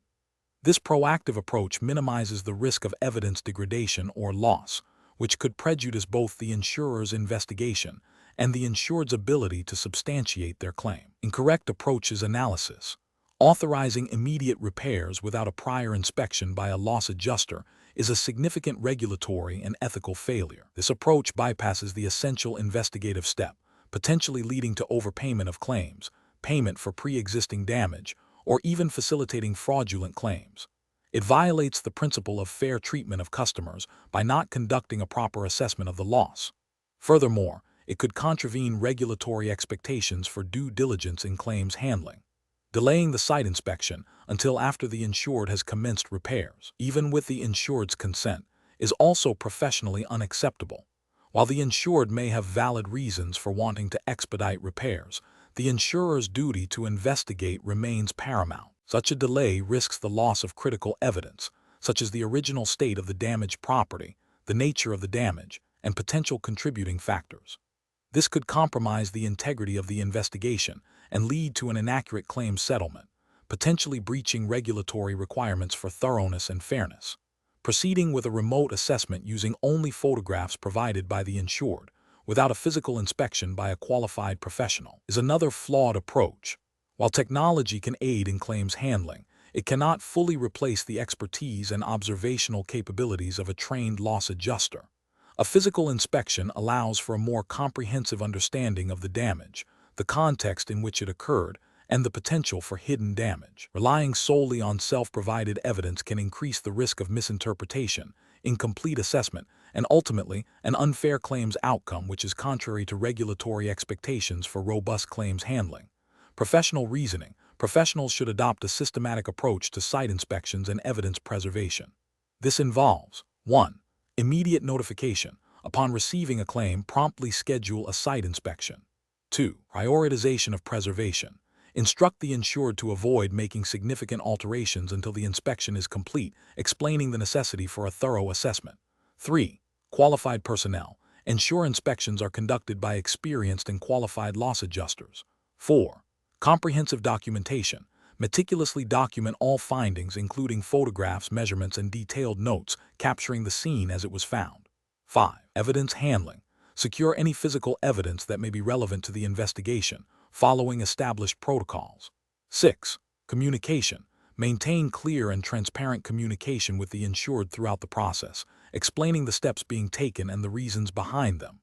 This proactive approach minimizes the risk of evidence degradation or loss, which could prejudice both the insurer's investigation and the insured's ability to substantiate their claim. Incorrect approach is analysis. Authorizing immediate repairs without a prior inspection by a loss adjuster is a significant regulatory and ethical failure. This approach bypasses the essential investigative step, potentially leading to overpayment of claims, payment for pre-existing damage, or even facilitating fraudulent claims. It violates the principle of fair treatment of customers by not conducting a proper assessment of the loss. Furthermore, it could contravene regulatory expectations for due diligence in claims handling. Delaying the site inspection until after the insured has commenced repairs, even with the insured's consent, is also professionally unacceptable. While the insured may have valid reasons for wanting to expedite repairs, the insurer's duty to investigate remains paramount. Such a delay risks the loss of critical evidence, such as the original state of the damaged property, the nature of the damage, and potential contributing factors. This could compromise the integrity of the investigation and lead to an inaccurate claim settlement, potentially breaching regulatory requirements for thoroughness and fairness. Proceeding with a remote assessment using only photographs provided by the insured, without a physical inspection by a qualified professional, is another flawed approach. While technology can aid in claims handling, it cannot fully replace the expertise and observational capabilities of a trained loss adjuster. A physical inspection allows for a more comprehensive understanding of the damage, the context in which it occurred, and the potential for hidden damage. Relying solely on self-provided evidence can increase the risk of misinterpretation, incomplete assessment, and ultimately an unfair claims outcome which is contrary to regulatory expectations for robust claims handling. Professional reasoning. Professionals should adopt a systematic approach to site inspections and evidence preservation. This involves 1. Immediate notification. Upon receiving a claim, promptly schedule a site inspection. 2. Prioritization of preservation. Instruct the insured to avoid making significant alterations until the inspection is complete, explaining the necessity for a thorough assessment. 3. Qualified personnel. Ensure inspections are conducted by experienced and qualified loss adjusters. 4. Comprehensive documentation. Meticulously document all findings, including photographs, measurements, and detailed notes, capturing the scene as it was found. 5. Evidence handling. Secure any physical evidence that may be relevant to the investigation, following established protocols. 6. Communication. Maintain clear and transparent communication with the insured throughout the process, explaining the steps being taken and the reasons behind them.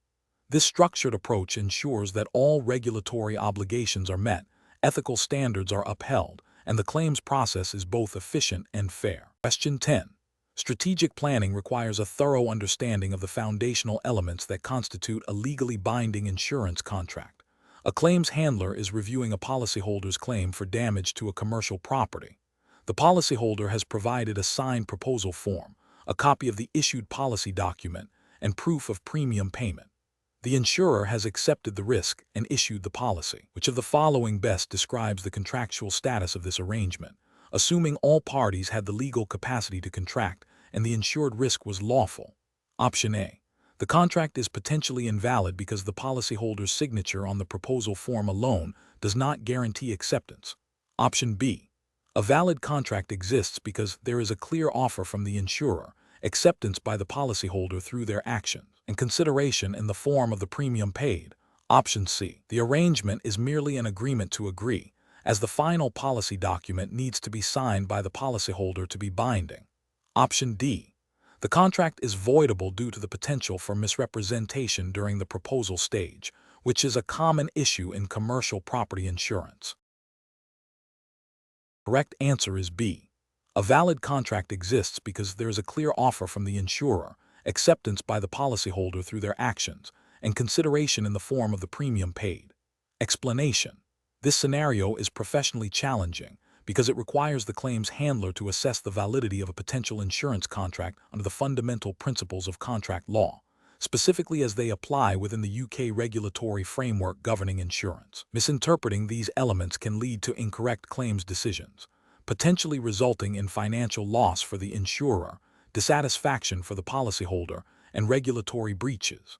This structured approach ensures that all regulatory obligations are met, ethical standards are upheld, and the claims process is both efficient and fair. Question 10. Strategic planning requires a thorough understanding of the foundational elements that constitute a legally binding insurance contract. A claims handler is reviewing a policyholder's claim for damage to a commercial property. The policyholder has provided a signed proposal form, a copy of the issued policy document, and proof of premium payment. The insurer has accepted the risk and issued the policy. Which of the following best describes the contractual status of this arrangement, assuming all parties had the legal capacity to contract and the insured risk was lawful? Option A. The contract is potentially invalid because the policyholder's signature on the proposal form alone does not guarantee acceptance. Option B. A valid contract exists because there is a clear offer from the insurer, acceptance by the policyholder through their actions, and consideration in the form of the premium paid. Option C. The arrangement is merely an agreement to agree, as the final policy document needs to be signed by the policyholder to be binding. Option D. The contract is voidable due to the potential for misrepresentation during the proposal stage, which is a common issue in commercial property insurance. Correct answer is B. A valid contract exists because there is a clear offer from the insurer, acceptance by the policyholder through their actions, and consideration in the form of the premium paid. Explanation. This scenario is professionally challenging because it requires the claims handler to assess the validity of a potential insurance contract under the fundamental principles of contract law, specifically as they apply within the UK regulatory framework governing insurance. Misinterpreting these elements can lead to incorrect claims decisions, potentially resulting in financial loss for the insurer, dissatisfaction for the policyholder, and regulatory breaches.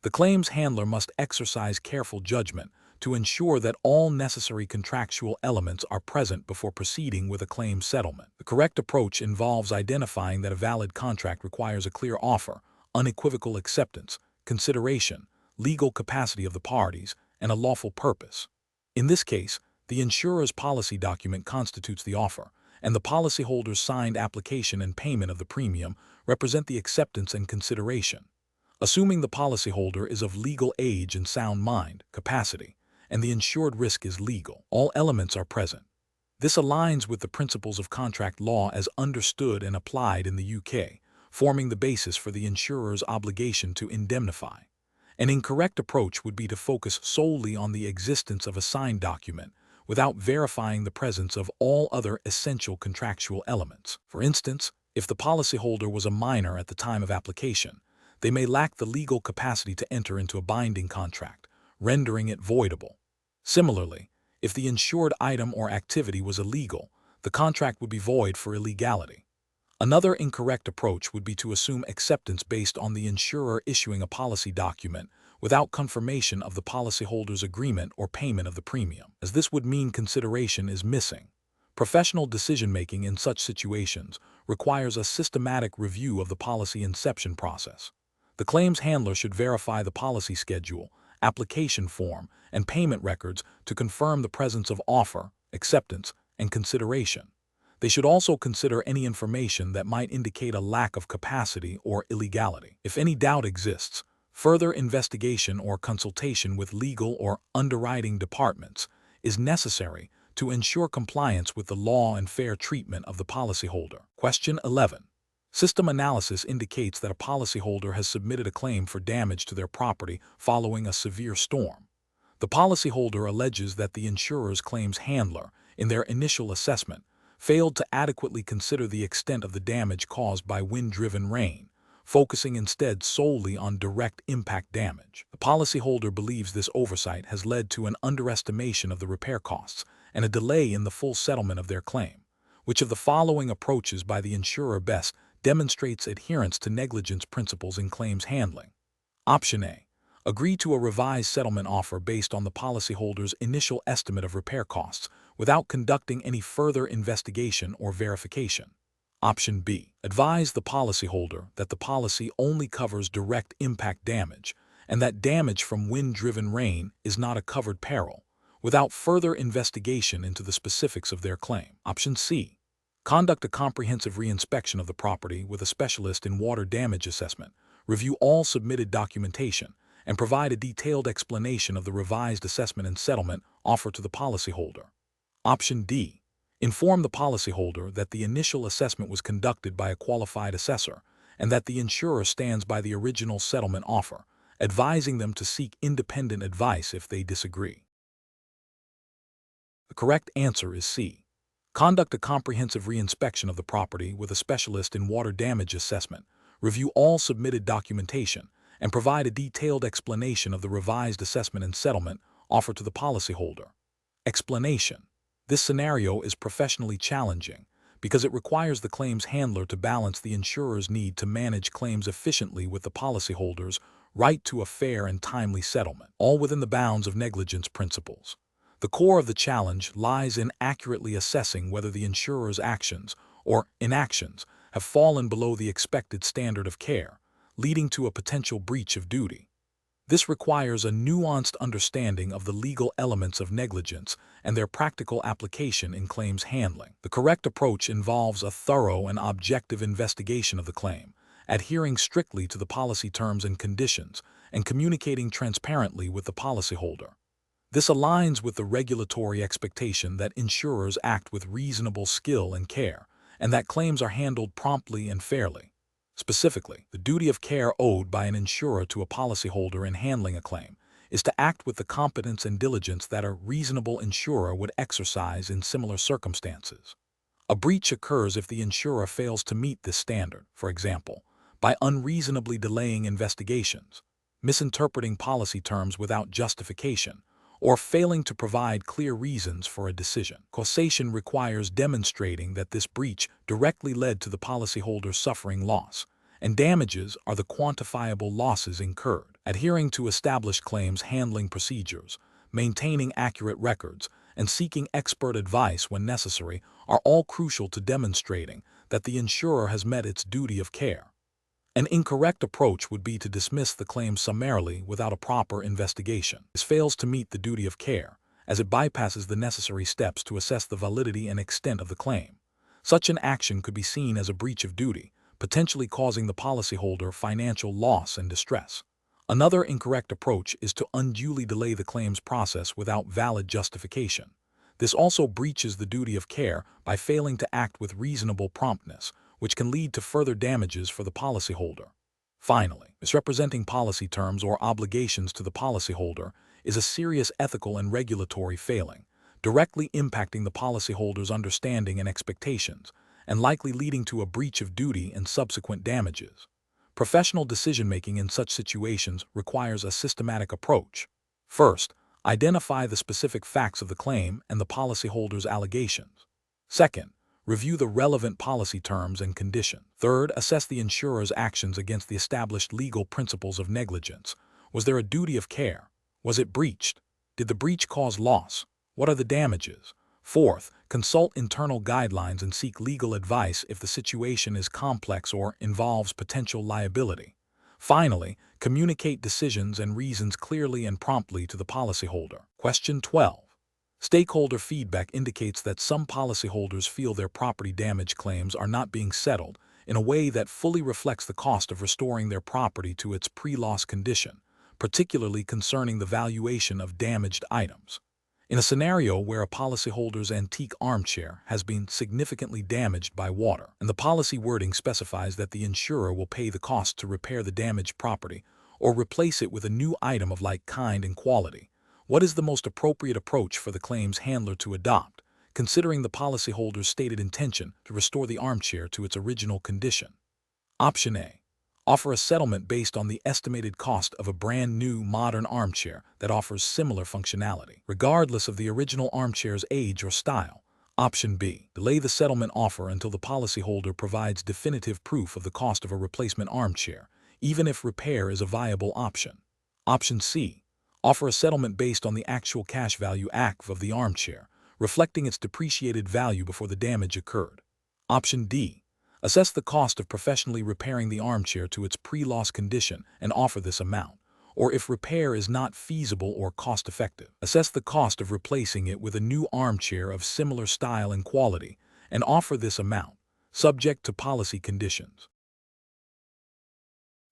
The claims handler must exercise careful judgment to ensure that all necessary contractual elements are present before proceeding with a claim settlement. The correct approach involves identifying that a valid contract requires a clear offer, unequivocal acceptance, consideration, legal capacity of the parties, and a lawful purpose. In this case, the insurer's policy document constitutes the offer, and the policyholder's signed application and payment of the premium represent the acceptance and consideration. Assuming the policyholder is of legal age and sound mind, capacity, and the insured risk is legal, all elements are present. This aligns with the principles of contract law as understood and applied in the UK, forming the basis for the insurer's obligation to indemnify. An incorrect approach would be to focus solely on the existence of a signed document without verifying the presence of all other essential contractual elements. For instance, if the policyholder was a minor at the time of application, they may lack the legal capacity to enter into a binding contract, rendering it voidable. Similarly, if the insured item or activity was illegal, the contract would be void for illegality. Another incorrect approach would be to assume acceptance based on the insurer issuing a policy document without confirmation of the policyholder's agreement or payment of the premium, as this would mean consideration is missing. Professional decision-making in such situations requires a systematic review of the policy inception process. The claims handler should verify the policy schedule, application form, and payment records to confirm the presence of offer, acceptance, and consideration. They should also consider any information that might indicate a lack of capacity or illegality. If any doubt exists, further investigation or consultation with legal or underwriting departments is necessary to ensure compliance with the law and fair treatment of the policyholder. Question 11. System analysis indicates that a policyholder has submitted a claim for damage to their property following a severe storm. The policyholder alleges that the insurer's claims handler, in their initial assessment, failed to adequately consider the extent of the damage caused by wind-driven rain, focusing instead solely on direct impact damage. The policyholder believes this oversight has led to an underestimation of the repair costs and a delay in the full settlement of their claim. Which of the following approaches by the insurer best demonstrates adherence to negligence principles in claims handling? Option A. Agree to a revised settlement offer based on the policyholder's initial estimate of repair costs without conducting any further investigation or verification. Option B. Advise the policyholder that the policy only covers direct impact damage and that damage from wind-driven rain is not a covered peril, without further investigation into the specifics of their claim. Option C. Conduct a comprehensive reinspection of the property with a specialist in water damage assessment, review all submitted documentation, and provide a detailed explanation of the revised assessment and settlement offer to the policyholder. Option D. Inform the policyholder that the initial assessment was conducted by a qualified assessor and that the insurer stands by the original settlement offer, advising them to seek independent advice if they disagree. The correct answer is C. Conduct a comprehensive reinspection of the property with a specialist in water damage assessment, review all submitted documentation, and provide a detailed explanation of the revised assessment and settlement offered to the policyholder. Explanation. This scenario is professionally challenging because it requires the claims handler to balance the insurer's need to manage claims efficiently with the policyholder's right to a fair and timely settlement, all within the bounds of negligence principles. The core of the challenge lies in accurately assessing whether the insurer's actions or inactions have fallen below the expected standard of care, leading to a potential breach of duty. This requires a nuanced understanding of the legal elements of negligence and their practical application in claims handling. The correct approach involves a thorough and objective investigation of the claim, adhering strictly to the policy terms and conditions, and communicating transparently with the policyholder. This aligns with the regulatory expectation that insurers act with reasonable skill and care, and that claims are handled promptly and fairly. Specifically, the duty of care owed by an insurer to a policyholder in handling a claim is to act with the competence and diligence that a reasonable insurer would exercise in similar circumstances. A breach occurs if the insurer fails to meet this standard, for example, by unreasonably delaying investigations, misinterpreting policy terms without justification, or failing to provide clear reasons for a decision. Causation requires demonstrating that this breach directly led to the policyholder suffering loss, and damages are the quantifiable losses incurred. Adhering to established claims handling procedures, maintaining accurate records, and seeking expert advice when necessary are all crucial to demonstrating that the insurer has met its duty of care. An incorrect approach would be to dismiss the claim summarily without a proper investigation. This fails to meet the duty of care, as it bypasses the necessary steps to assess the validity and extent of the claim. Such an action could be seen as a breach of duty, potentially causing the policyholder financial loss and distress. Another incorrect approach is to unduly delay the claims process without valid justification. This also breaches the duty of care by failing to act with reasonable promptness, which can lead to further damages for the policyholder. Finally, misrepresenting policy terms or obligations to the policyholder is a serious ethical and regulatory failing, directly impacting the policyholder's understanding and expectations, and likely leading to a breach of duty and subsequent damages. Professional decision-making in such situations requires a systematic approach. First, identify the specific facts of the claim and the policyholder's allegations. Second, review the relevant policy terms and conditions. Third, assess the insurer's actions against the established legal principles of negligence. Was there a duty of care? Was it breached? Did the breach cause loss? What are the damages? Fourth, consult internal guidelines and seek legal advice if the situation is complex or involves potential liability. Finally, communicate decisions and reasons clearly and promptly to the policyholder. Question 12. Stakeholder feedback indicates that some policyholders feel their property damage claims are not being settled in a way that fully reflects the cost of restoring their property to its pre-loss condition, particularly concerning the valuation of damaged items. In a scenario where a policyholder's antique armchair has been significantly damaged by water, and the policy wording specifies that the insurer will pay the cost to repair the damaged property or replace it with a new item of like kind and quality, what is the most appropriate approach for the claims handler to adopt, considering the policyholder's stated intention to restore the armchair to its original condition? Option A. Offer a settlement based on the estimated cost of a brand new modern armchair that offers similar functionality, regardless of the original armchair's age or style. Option B. Delay the settlement offer until the policyholder provides definitive proof of the cost of a replacement armchair, even if repair is a viable option. Option C. Offer a settlement based on the actual cash value (ACV) of the armchair, reflecting its depreciated value before the damage occurred. Option D. Assess the cost of professionally repairing the armchair to its pre-loss condition and offer this amount, or if repair is not feasible or cost-effective, assess the cost of replacing it with a new armchair of similar style and quality and offer this amount, subject to policy conditions.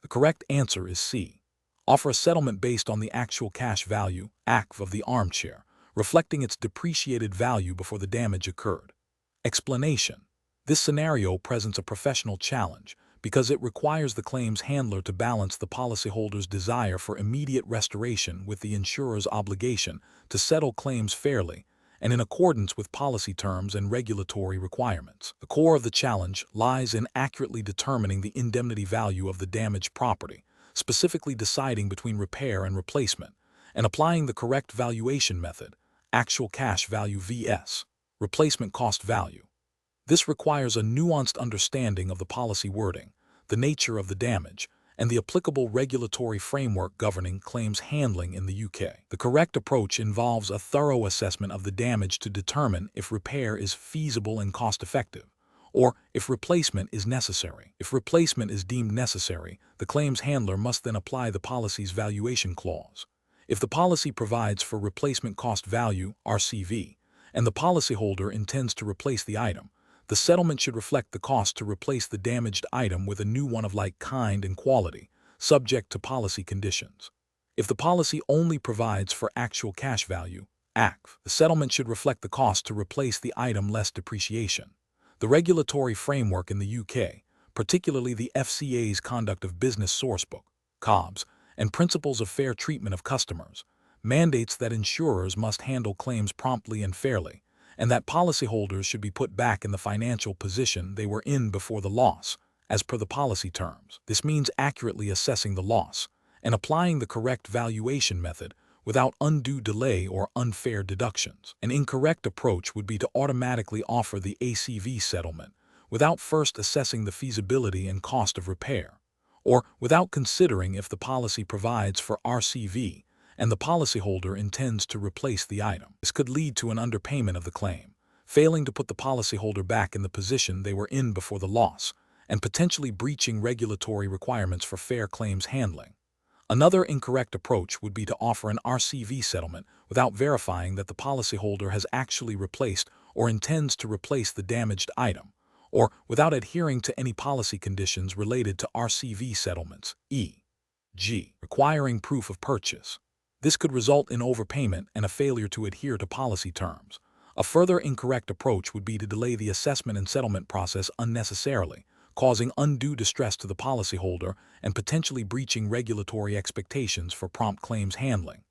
The correct answer is C. Offer a settlement based on the actual cash value (ACV) of the armchair, reflecting its depreciated value before the damage occurred. Explanation. This scenario presents a professional challenge because it requires the claims handler to balance the policyholder's desire for immediate restoration with the insurer's obligation to settle claims fairly and in accordance with policy terms and regulatory requirements. The core of the challenge lies in accurately determining the indemnity value of the damaged property, specifically deciding between repair and replacement, and applying the correct valuation method, actual cash value vs. replacement cost value. This requires a nuanced understanding of the policy wording, the nature of the damage, and the applicable regulatory framework governing claims handling in the UK. The correct approach involves a thorough assessment of the damage to determine if repair is feasible and cost-effective, or if replacement is necessary. If replacement is deemed necessary, the claims handler must then apply the policy's valuation clause. If the policy provides for replacement cost value (RCV) and the policyholder intends to replace the item, the settlement should reflect the cost to replace the damaged item with a new one of like kind and quality, subject to policy conditions. If the policy only provides for actual cash value (ACV), the settlement should reflect the cost to replace the item less depreciation. The regulatory framework in the UK, particularly the FCA's Conduct of Business Sourcebook, COBS, and Principles of Fair Treatment of Customers, mandates that insurers must handle claims promptly and fairly, and that policyholders should be put back in the financial position they were in before the loss, as per the policy terms. This means accurately assessing the loss and applying the correct valuation method without undue delay or unfair deductions. An incorrect approach would be to automatically offer the ACV settlement without first assessing the feasibility and cost of repair, or without considering if the policy provides for RCV and the policyholder intends to replace the item. This could lead to an underpayment of the claim, failing to put the policyholder back in the position they were in before the loss, and potentially breaching regulatory requirements for fair claims handling. Another incorrect approach would be to offer an RCV settlement without verifying that the policyholder has actually replaced or intends to replace the damaged item, or without adhering to any policy conditions related to RCV settlements, e.g., requiring proof of purchase. This could result in overpayment and a failure to adhere to policy terms. A further incorrect approach would be to delay the assessment and settlement process unnecessarily, causing undue distress to the policyholder and potentially breaching regulatory expectations for prompt claims handling.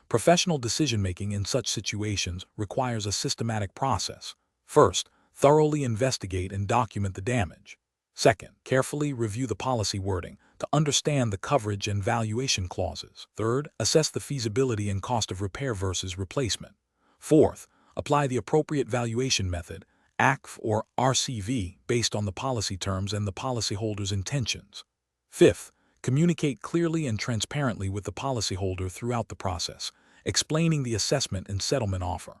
Professional decision-making in such situations requires a systematic process. First, thoroughly investigate and document the damage. Second, carefully review the policy wording to understand the coverage and valuation clauses. Third, assess the feasibility and cost of repair versus replacement. Fourth, apply the appropriate valuation method, ACV or RCV, based on the policy terms and the policyholder's intentions. Fifth, communicate clearly and transparently with the policyholder throughout the process, explaining the assessment and settlement offer.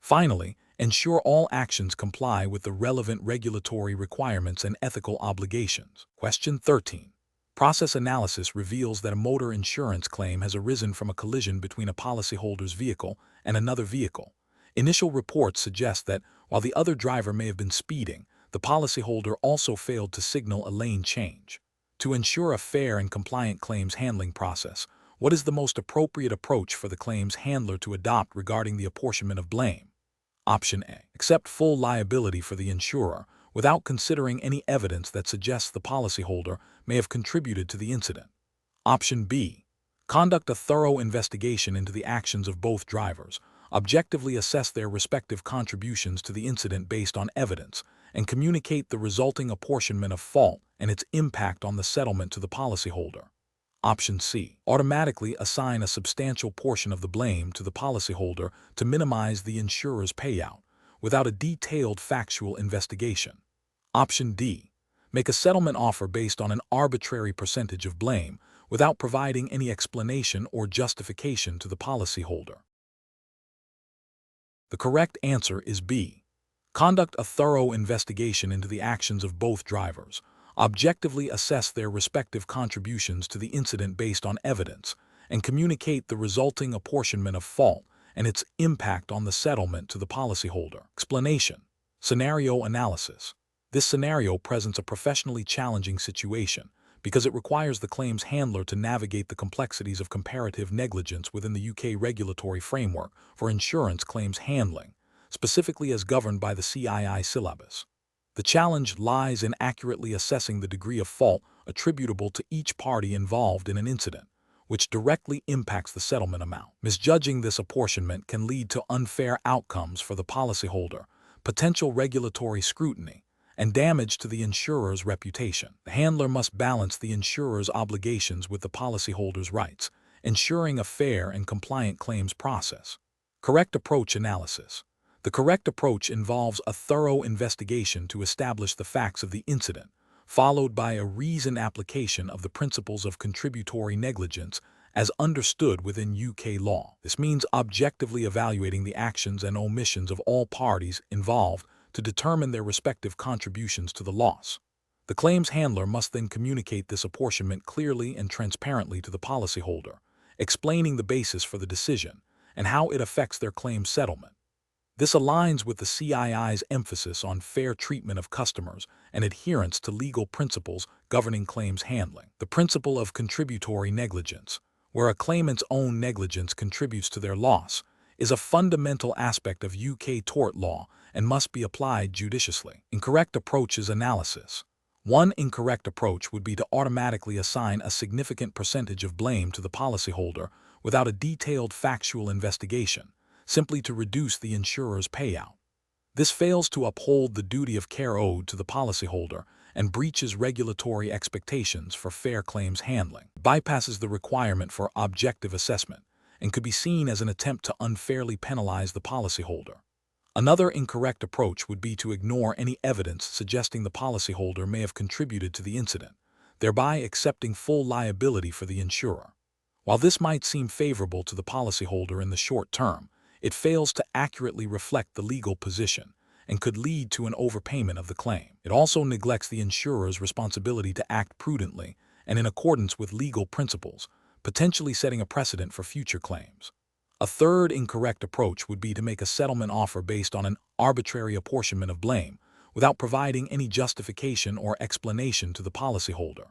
Finally, ensure all actions comply with the relevant regulatory requirements and ethical obligations. Question 13. Process analysis reveals that a motor insurance claim has arisen from a collision between a policyholder's vehicle and another vehicle. Initial reports suggest that, while the other driver may have been speeding, the policyholder also failed to signal a lane change. To ensure a fair and compliant claims handling process, what is the most appropriate approach for the claims handler to adopt regarding the apportionment of blame? Option A. Accept full liability for the insurer without considering any evidence that suggests the policyholder may have contributed to the incident. Option B. Conduct a thorough investigation into the actions of both drivers, objectively assess their respective contributions to the incident based on evidence, and communicate the resulting apportionment of fault and its impact on the settlement to the policyholder. Option C. Automatically assign a substantial portion of the blame to the policyholder to minimize the insurer's payout, without a detailed factual investigation. Option D. Make a settlement offer based on an arbitrary percentage of blame, without providing any explanation or justification to the policyholder. The correct answer is B. Conduct a thorough investigation into the actions of both drivers, objectively assess their respective contributions to the incident based on evidence, and communicate the resulting apportionment of fault and its impact on the settlement to the policyholder. Explanation. Scenario analysis. This scenario presents a professionally challenging situation because it requires the claims handler to navigate the complexities of comparative negligence within the UK regulatory framework for insurance claims handling, specifically as governed by the CII syllabus. The challenge lies in accurately assessing the degree of fault attributable to each party involved in an incident, which directly impacts the settlement amount. Misjudging this apportionment can lead to unfair outcomes for the policyholder, potential regulatory scrutiny, and damage to the insurer's reputation. The handler must balance the insurer's obligations with the policyholder's rights, ensuring a fair and compliant claims process. Correct approach analysis. The correct approach involves a thorough investigation to establish the facts of the incident, followed by a reasoned application of the principles of contributory negligence as understood within UK law. This means objectively evaluating the actions and omissions of all parties involved to determine their respective contributions to the loss. The claims handler must then communicate this apportionment clearly and transparently to the policyholder, explaining the basis for the decision and how it affects their claim settlement. This aligns with the CII's emphasis on fair treatment of customers and adherence to legal principles governing claims handling. The principle of contributory negligence, where a claimant's own negligence contributes to their loss, is a fundamental aspect of UK tort law and must be applied judiciously. Incorrect approaches analysis. One incorrect approach would be to automatically assign a significant percentage of blame to the policyholder without a detailed factual investigation, simply to reduce the insurer's payout. This fails to uphold the duty of care owed to the policyholder and breaches regulatory expectations for fair claims handling. It bypasses the requirement for objective assessment and could be seen as an attempt to unfairly penalize the policyholder. Another incorrect approach would be to ignore any evidence suggesting the policyholder may have contributed to the incident, thereby accepting full liability for the insurer. While this might seem favorable to the policyholder in the short term, it fails to accurately reflect the legal position and could lead to an overpayment of the claim. It also neglects the insurer's responsibility to act prudently and in accordance with legal principles, potentially setting a precedent for future claims. A third incorrect approach would be to make a settlement offer based on an arbitrary apportionment of blame without providing any justification or explanation to the policyholder.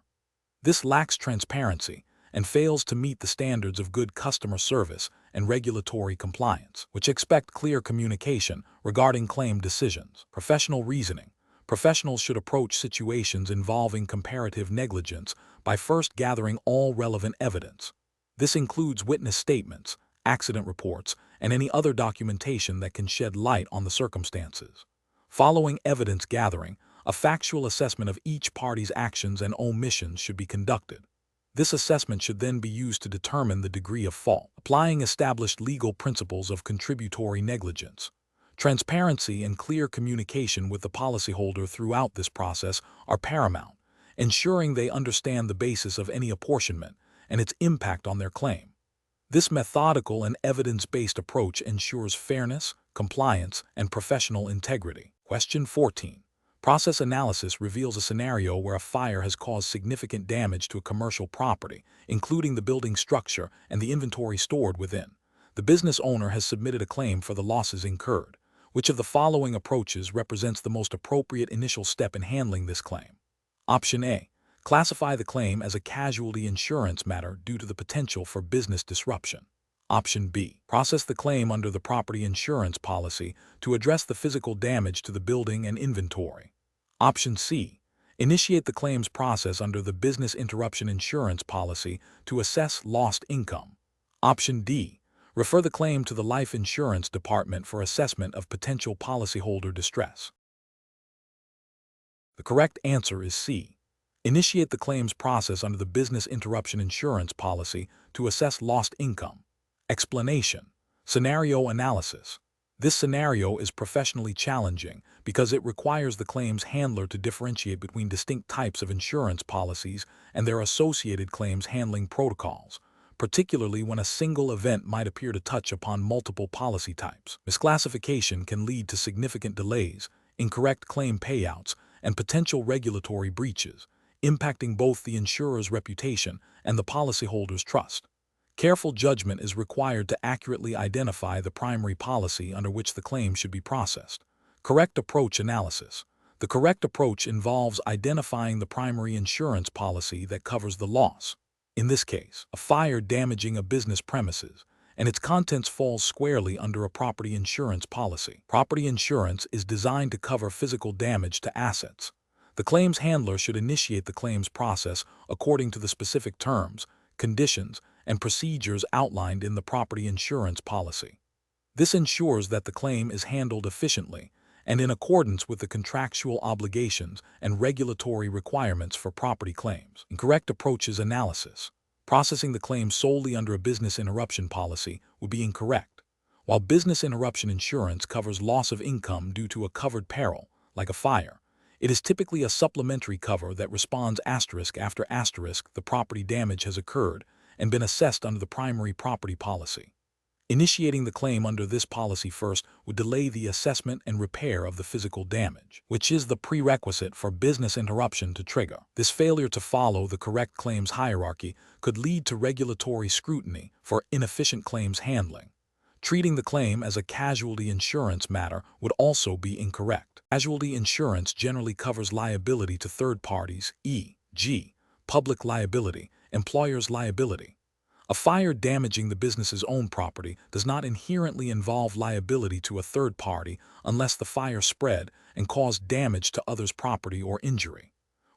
This lacks transparency and fails to meet the standards of good customer service and regulatory compliance, which expect clear communication regarding claim decisions. Professional reasoning. Professionals should approach situations involving comparative negligence by first gathering all relevant evidence. This includes witness statements, accident reports, and any other documentation that can shed light on the circumstances. Following evidence gathering, a factual assessment of each party's actions and omissions should be conducted. This assessment should then be used to determine the degree of fault, applying established legal principles of contributory negligence. Transparency and clear communication with the policyholder throughout this process are paramount, ensuring they understand the basis of any apportionment and its impact on their claim. This methodical and evidence-based approach ensures fairness, compliance, and professional integrity. Question 14. Process analysis reveals a scenario where a fire has caused significant damage to a commercial property, including the building structure and the inventory stored within. The business owner has submitted a claim for the losses incurred. Which of the following approaches represents the most appropriate initial step in handling this claim? Option A. Classify the claim as a casualty insurance matter due to the potential for business disruption. Option B. Process the claim under the property insurance policy to address the physical damage to the building and inventory. Option C. Initiate the claims process under the business interruption insurance policy to assess lost income. Option D. Refer the claim to the life insurance department for assessment of potential policyholder distress. The correct answer is C. Initiate the claims process under the business interruption insurance policy to assess lost income. Explanation. Scenario analysis. This scenario is professionally challenging because it requires the claims handler to differentiate between distinct types of insurance policies and their associated claims handling protocols, particularly when a single event might appear to touch upon multiple policy types. Misclassification can lead to significant delays, incorrect claim payouts, and potential regulatory breaches, impacting both the insurer's reputation and the policyholder's trust. Careful judgment is required to accurately identify the primary policy under which the claim should be processed. Correct approach analysis. The correct approach involves identifying the primary insurance policy that covers the loss. In this case, a fire damaging a business premises, and its contents falls squarely under a property insurance policy. Property insurance is designed to cover physical damage to assets. The claims handler should initiate the claims process according to the specific terms, conditions, and procedures outlined in the property insurance policy. This ensures that the claim is handled efficiently and in accordance with the contractual obligations and regulatory requirements for property claims. Incorrect approaches analysis. Processing the claim solely under a business interruption policy would be incorrect. While business interruption insurance covers loss of income due to a covered peril, like a fire, it is typically a supplementary cover that responds asterisk after asterisk the property damage has occurred and been assessed under the primary property policy. Initiating the claim under this policy first would delay the assessment and repair of the physical damage, which is the prerequisite for business interruption to trigger. This failure to follow the correct claims hierarchy could lead to regulatory scrutiny for inefficient claims handling. Treating the claim as a casualty insurance matter would also be incorrect. Casualty insurance generally covers liability to third parties, e.g., public liability, employer's liability. A fire damaging the business's own property does not inherently involve liability to a third party unless the fire spread and caused damage to others' property or injury.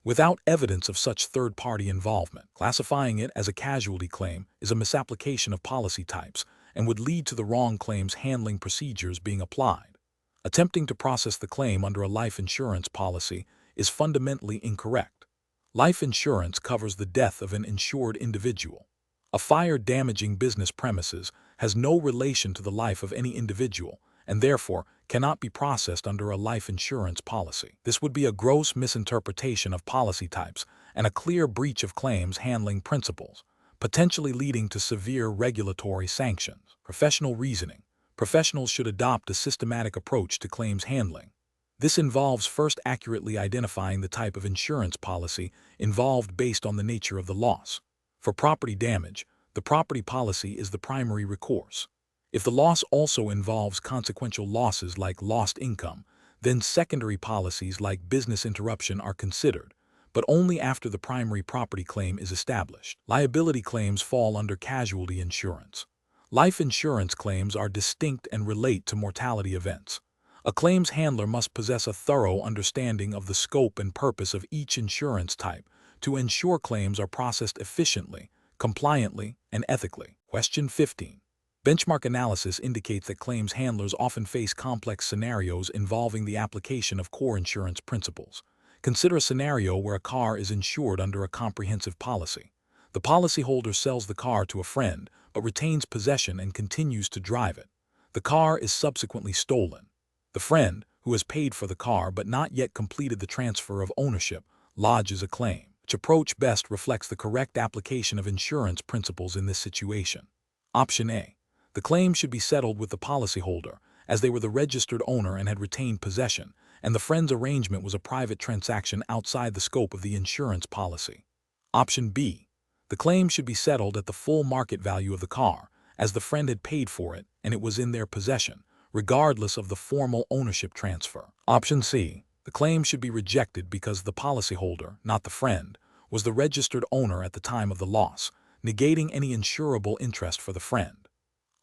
Without evidence of such third-party involvement, classifying it as a casualty claim is a misapplication of policy types and would lead to the wrong claims handling procedures being applied. Attempting to process the claim under a life insurance policy is fundamentally incorrect. Life insurance covers the death of an insured individual. A fire damaging business premises has no relation to the life of any individual and therefore cannot be processed under a life insurance policy. This would be a gross misinterpretation of policy types and a clear breach of claims handling principles, potentially leading to severe regulatory sanctions. Professional reasoning. Professionals should adopt a systematic approach to claims handling. This involves first accurately identifying the type of insurance policy involved based on the nature of the loss. For property damage, the property policy is the primary recourse. If the loss also involves consequential losses like lost income, then secondary policies like business interruption are considered, but only after the primary property claim is established. Liability claims fall under casualty insurance. Life insurance claims are distinct and relate to mortality events. A claims handler must possess a thorough understanding of the scope and purpose of each insurance type to ensure claims are processed efficiently, compliantly, and ethically. Question 15. Benchmark analysis indicates that claims handlers often face complex scenarios involving the application of core insurance principles. Consider a scenario where a car is insured under a comprehensive policy. The policyholder sells the car to a friend, but retains possession and continues to drive it. The car is subsequently stolen. The friend, who has paid for the car but not yet completed the transfer of ownership, lodges a claim. Which approach best reflects the correct application of insurance principles in this situation? Option A. The claim should be settled with the policyholder, as they were the registered owner and had retained possession, and the friend's arrangement was a private transaction outside the scope of the insurance policy. Option B. The claim should be settled at the full market value of the car, as the friend had paid for it and it was in their possession, regardless of the formal ownership transfer. Option C. The claim should be rejected because the policyholder, not the friend, was the registered owner at the time of the loss, negating any insurable interest for the friend.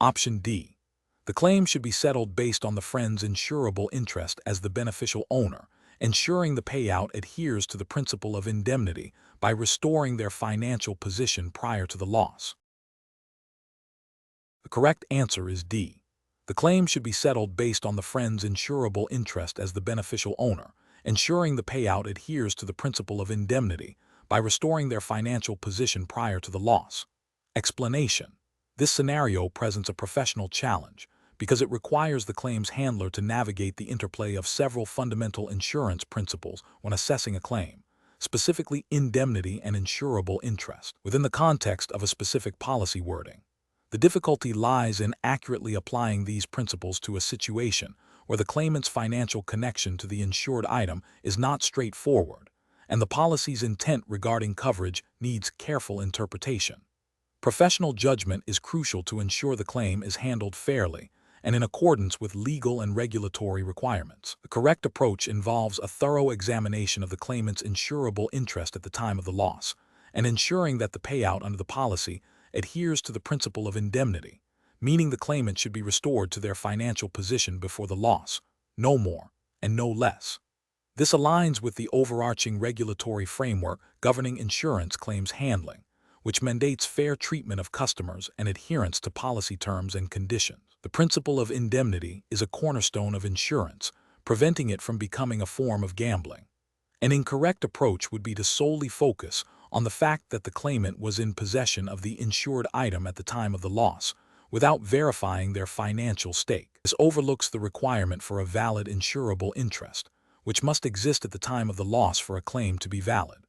Option D. The claim should be settled based on the friend's insurable interest as the beneficial owner, ensuring the payout adheres to the principle of indemnity by restoring their financial position prior to the loss. The correct answer is D. The claim should be settled based on the friend's insurable interest as the beneficial owner, ensuring the payout adheres to the principle of indemnity by restoring their financial position prior to the loss. Explanation. This scenario presents a professional challenge because it requires the claims handler to navigate the interplay of several fundamental insurance principles when assessing a claim, specifically indemnity and insurable interest, within the context of a specific policy wording. The difficulty lies in accurately applying these principles to a situation where the claimant's financial connection to the insured item is not straightforward, and the policy's intent regarding coverage needs careful interpretation. Professional judgment is crucial to ensure the claim is handled fairly and in accordance with legal and regulatory requirements. The correct approach involves a thorough examination of the claimant's insurable interest at the time of the loss, and ensuring that the payout under the policy adheres to the principle of indemnity, meaning the claimant should be restored to their financial position before the loss, no more and no less. This aligns with the overarching regulatory framework governing insurance claims handling, which mandates fair treatment of customers and adherence to policy terms and conditions. The principle of indemnity is a cornerstone of insurance, preventing it from becoming a form of gambling. An incorrect approach would be to solely focus on the fact that the claimant was in possession of the insured item at the time of the loss, without verifying their financial stake. This overlooks the requirement for a valid insurable interest, which must exist at the time of the loss for a claim to be valid.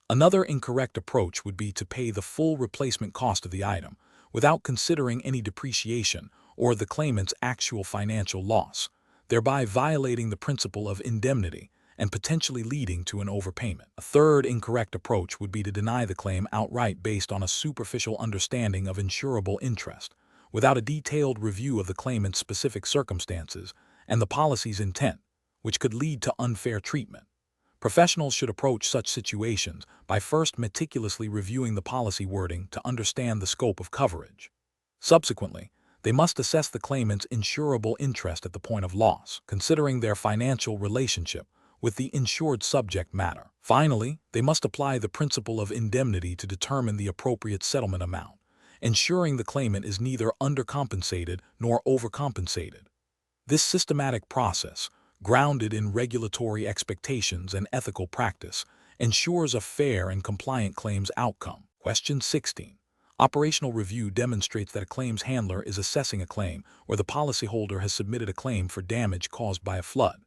Another incorrect approach would be to pay the full replacement cost of the item without considering any depreciation or the claimant's actual financial loss, thereby violating the principle of indemnity and potentially leading to an overpayment. A third incorrect approach would be to deny the claim outright based on a superficial understanding of insurable interest, without a detailed review of the claimant's specific circumstances and the policy's intent, which could lead to unfair treatment. Professionals should approach such situations by first meticulously reviewing the policy wording to understand the scope of coverage. Subsequently, they must assess the claimant's insurable interest at the point of loss, considering their financial relationship with the insured subject matter. Finally, they must apply the principle of indemnity to determine the appropriate settlement amount, ensuring the claimant is neither undercompensated nor overcompensated. This systematic process, grounded in regulatory expectations and ethical practice, ensures a fair and compliant claims outcome. Question 16. Operational review demonstrates that a claims handler is assessing a claim where the policyholder has submitted a claim for damage caused by a flood.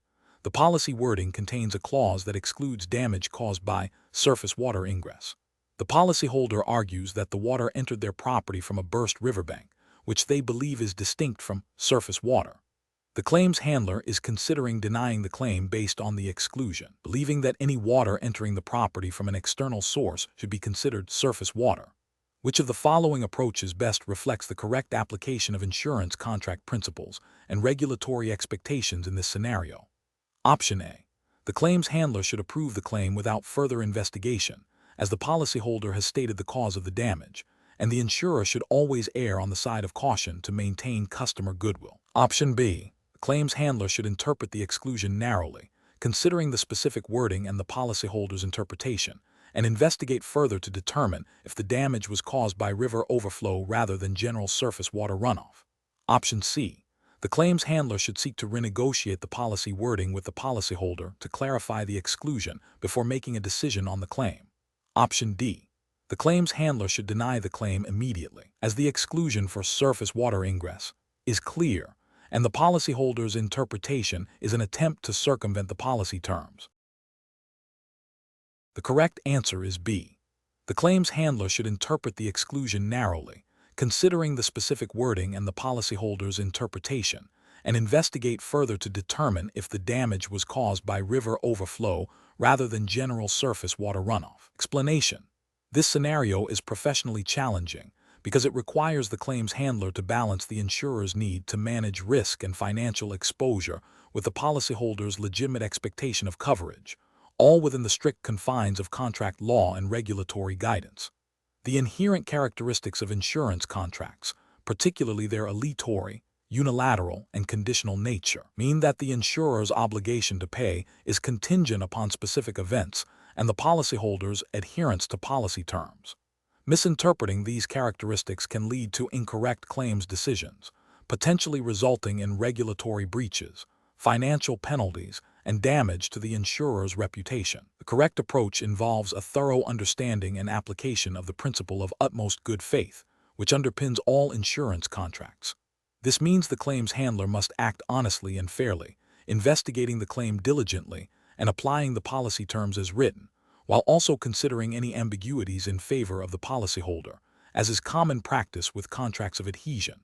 The policy wording contains a clause that excludes damage caused by surface water ingress. The policyholder argues that the water entered their property from a burst riverbank, which they believe is distinct from surface water. The claims handler is considering denying the claim based on the exclusion, believing that any water entering the property from an external source should be considered surface water. Which of the following approaches best reflects the correct application of insurance contract principles and regulatory expectations in this scenario? Option A. The claims handler should approve the claim without further investigation, as the policyholder has stated the cause of the damage, and the insurer should always err on the side of caution to maintain customer goodwill. Option B. The claims handler should interpret the exclusion narrowly, considering the specific wording and the policyholder's interpretation, and investigate further to determine if the damage was caused by river overflow rather than general surface water runoff. Option C. The claims handler should seek to renegotiate the policy wording with the policyholder to clarify the exclusion before making a decision on the claim. Option D. The claims handler should deny the claim immediately, as the exclusion for surface water ingress is clear, and the policyholder's interpretation is an attempt to circumvent the policy terms. The correct answer is B. The claims handler should interpret the exclusion narrowly, considering the specific wording and the policyholder's interpretation, and investigate further to determine if the damage was caused by river overflow rather than general surface water runoff. Explanation. This scenario is professionally challenging because it requires the claims handler to balance the insurer's need to manage risk and financial exposure with the policyholder's legitimate expectation of coverage, all within the strict confines of contract law and regulatory guidance. The inherent characteristics of insurance contracts, particularly their aleatory, unilateral, and conditional nature, mean that the insurer's obligation to pay is contingent upon specific events and the policyholder's adherence to policy terms. Misinterpreting these characteristics can lead to incorrect claims decisions, potentially resulting in regulatory breaches, financial penalties, and damage to the insurer's reputation. The correct approach involves a thorough understanding and application of the principle of utmost good faith, which underpins all insurance contracts. This means the claims handler must act honestly and fairly, investigating the claim diligently and applying the policy terms as written, while also considering any ambiguities in favor of the policyholder, as is common practice with contracts of adhesion.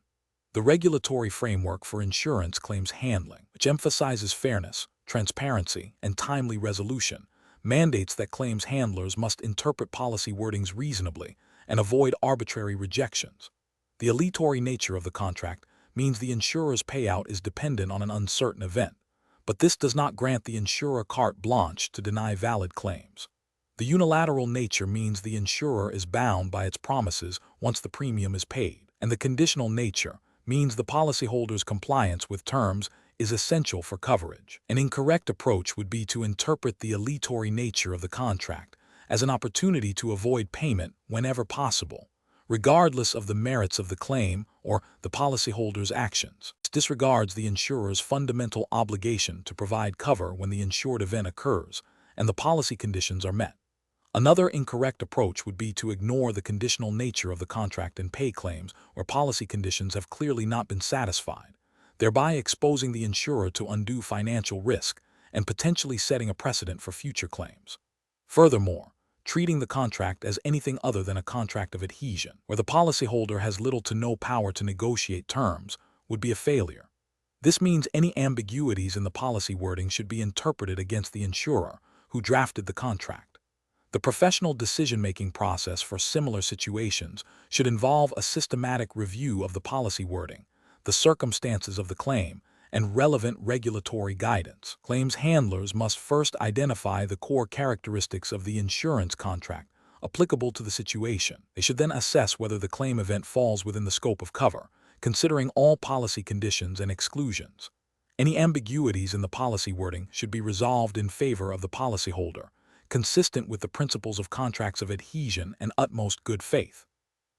The regulatory framework for insurance claims handling, which emphasizes fairness, transparency, and timely resolution, mandates that claims handlers must interpret policy wordings reasonably and avoid arbitrary rejections. The aleatory nature of the contract means the insurer's payout is dependent on an uncertain event, but this does not grant the insurer carte blanche to deny valid claims. The unilateral nature means the insurer is bound by its promises once the premium is paid, and the conditional nature means the policyholder's compliance with terms is essential for coverage. An incorrect approach would be to interpret the aleatory nature of the contract as an opportunity to avoid payment whenever possible, regardless of the merits of the claim or the policyholder's actions. This disregards the insurer's fundamental obligation to provide cover when the insured event occurs and the policy conditions are met. Another incorrect approach would be to ignore the conditional nature of the contract and pay claims where policy conditions have clearly not been satisfied, thereby exposing the insurer to undue financial risk and potentially setting a precedent for future claims. Furthermore, treating the contract as anything other than a contract of adhesion, where the policyholder has little to no power to negotiate terms, would be a failure. This means any ambiguities in the policy wording should be interpreted against the insurer who drafted the contract. The professional decision-making process for similar situations should involve a systematic review of the policy wording, the circumstances of the claim, and relevant regulatory guidance. Claims handlers must first identify the core characteristics of the insurance contract applicable to the situation. They should then assess whether the claim event falls within the scope of cover, considering all policy conditions and exclusions. Any ambiguities in the policy wording should be resolved in favor of the policyholder, consistent with the principles of contracts of adhesion and utmost good faith.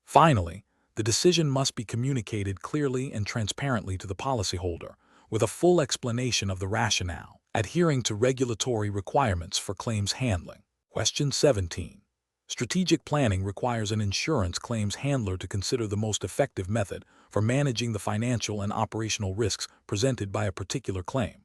Finally, the decision must be communicated clearly and transparently to the policyholder, with a full explanation of the rationale, adhering to regulatory requirements for claims handling. Question 17. Strategic planning requires an insurance claims handler to consider the most effective method for managing the financial and operational risks presented by a particular claim.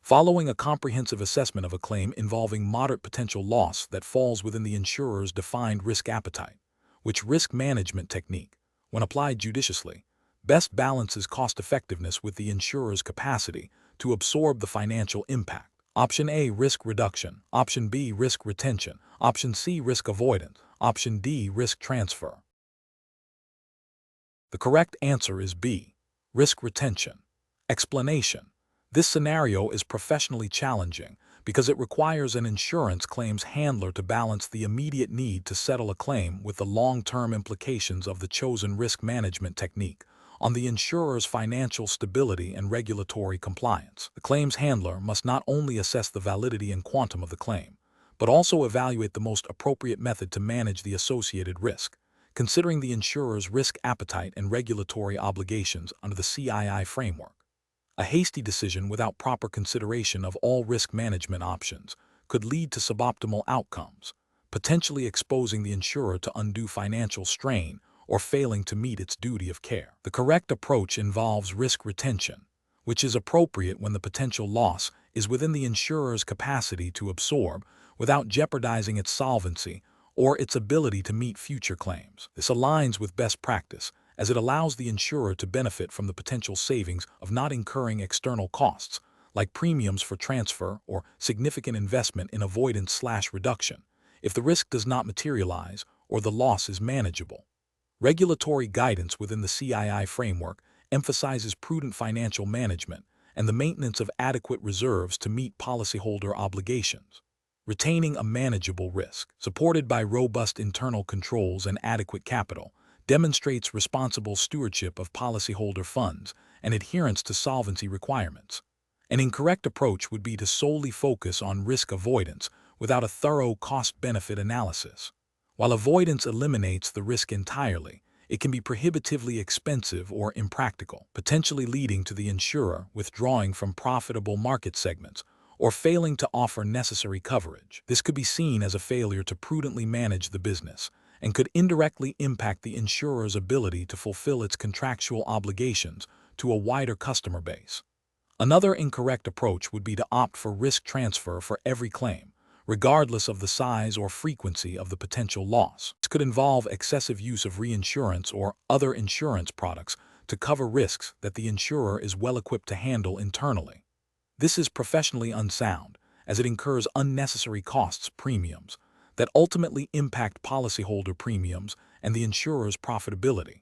Following a comprehensive assessment of a claim involving moderate potential loss that falls within the insurer's defined risk appetite, which risk management technique, when applied judiciously, best balances cost-effectiveness with the insurer's capacity to absorb the financial impact. Option A, risk reduction. Option B, risk retention. Option C, risk avoidance. Option D, risk transfer. The correct answer is B, risk retention. Explanation. This scenario is professionally challenging because it requires an insurance claims handler to balance the immediate need to settle a claim with the long-term implications of the chosen risk management technique on the insurer's financial stability and regulatory compliance. The claims handler must not only assess the validity and quantum of the claim, but also evaluate the most appropriate method to manage the associated risk, considering the insurer's risk appetite and regulatory obligations under the CII framework. A hasty decision without proper consideration of all risk management options could lead to suboptimal outcomes, potentially exposing the insurer to undue financial strain or failing to meet its duty of care. The correct approach involves risk retention, which is appropriate when the potential loss is within the insurer's capacity to absorb without jeopardizing its solvency or its ability to meet future claims. This aligns with best practice, as it allows the insurer to benefit from the potential savings of not incurring external costs, like premiums for transfer or significant investment in avoidance/reduction, if the risk does not materialize or the loss is manageable. Regulatory guidance within the CII framework emphasizes prudent financial management and the maintenance of adequate reserves to meet policyholder obligations. Retaining a manageable risk, supported by robust internal controls and adequate capital, demonstrates responsible stewardship of policyholder funds and adherence to solvency requirements. An incorrect approach would be to solely focus on risk avoidance without a thorough cost-benefit analysis. While avoidance eliminates the risk entirely, it can be prohibitively expensive or impractical, potentially leading to the insurer withdrawing from profitable market segments or failing to offer necessary coverage. This could be seen as a failure to prudently manage the business and could indirectly impact the insurer's ability to fulfill its contractual obligations to a wider customer base. Another incorrect approach would be to opt for risk transfer for every claim, regardless of the size or frequency of the potential loss. This could involve excessive use of reinsurance or other insurance products to cover risks that the insurer is well equipped to handle internally. This is professionally unsound, as it incurs unnecessary premiums, that ultimately impact policyholder premiums and the insurer's profitability.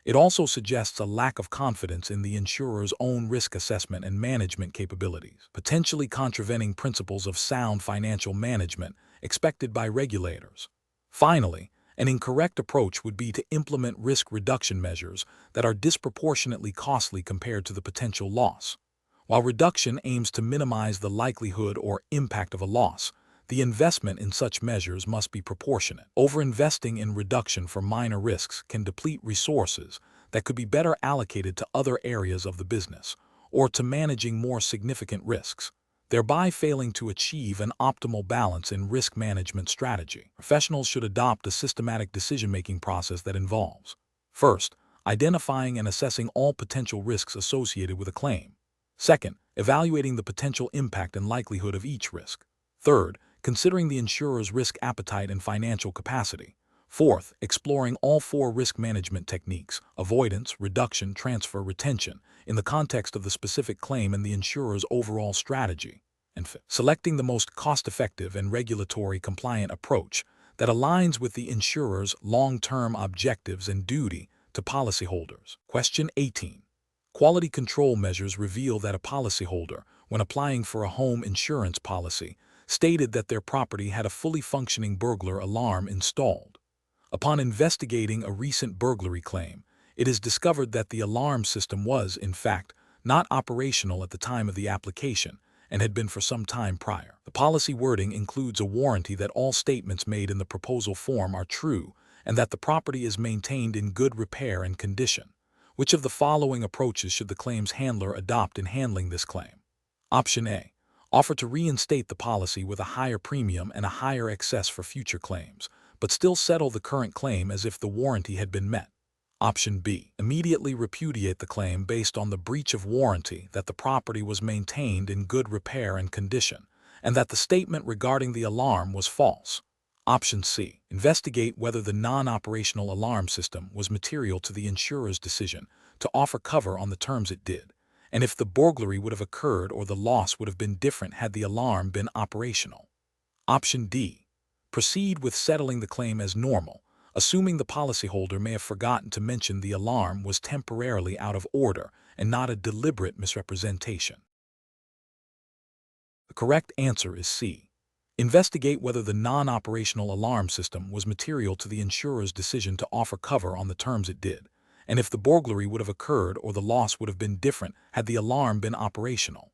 It also suggests a lack of confidence in the insurer's own risk assessment and management capabilities, potentially contravening principles of sound financial management expected by regulators. Finally, an incorrect approach would be to implement risk reduction measures that are disproportionately costly compared to the potential loss. While reduction aims to minimize the likelihood or impact of a loss, the investment in such measures must be proportionate. Overinvesting in reduction for minor risks can deplete resources that could be better allocated to other areas of the business or to managing more significant risks, thereby failing to achieve an optimal balance in risk management strategy. Professionals should adopt a systematic decision-making process that involves: first, identifying and assessing all potential risks associated with a claim. Second, evaluating the potential impact and likelihood of each risk. Third, considering the insurer's risk appetite and financial capacity. Fourth, exploring all four risk management techniques: avoidance, reduction, transfer, retention, in the context of the specific claim and the insurer's overall strategy. And fifth, selecting the most cost-effective and regulatory compliant approach that aligns with the insurer's long-term objectives and duty to policyholders. Question 18. Quality control measures reveal that a policyholder, when applying for a home insurance policy, stated that their property had a fully functioning burglar alarm installed. Upon investigating a recent burglary claim, it is discovered that the alarm system was, in fact, not operational at the time of the application and had been for some time prior. The policy wording includes a warranty that all statements made in the proposal form are true and that the property is maintained in good repair and condition, Which of the following approaches should the claims handler adopt in handling this claim? Option A. Offer to reinstate the policy with a higher premium and a higher excess for future claims, but still settle the current claim as if the warranty had been met. Option B. Immediately repudiate the claim based on the breach of warranty that the property was maintained in good repair and condition, and that the statement regarding the alarm was false. Option C. Investigate whether the non-operational alarm system was material to the insurer's decision to offer cover on the terms it did, and if the burglary would have occurred or the loss would have been different had the alarm been operational. Option D. Proceed with settling the claim as normal, assuming the policyholder may have forgotten to mention the alarm was temporarily out of order and not a deliberate misrepresentation. The correct answer is C. Investigate whether the non-operational alarm system was material to the insurer's decision to offer cover on the terms it did, and if the burglary would have occurred or the loss would have been different had the alarm been operational.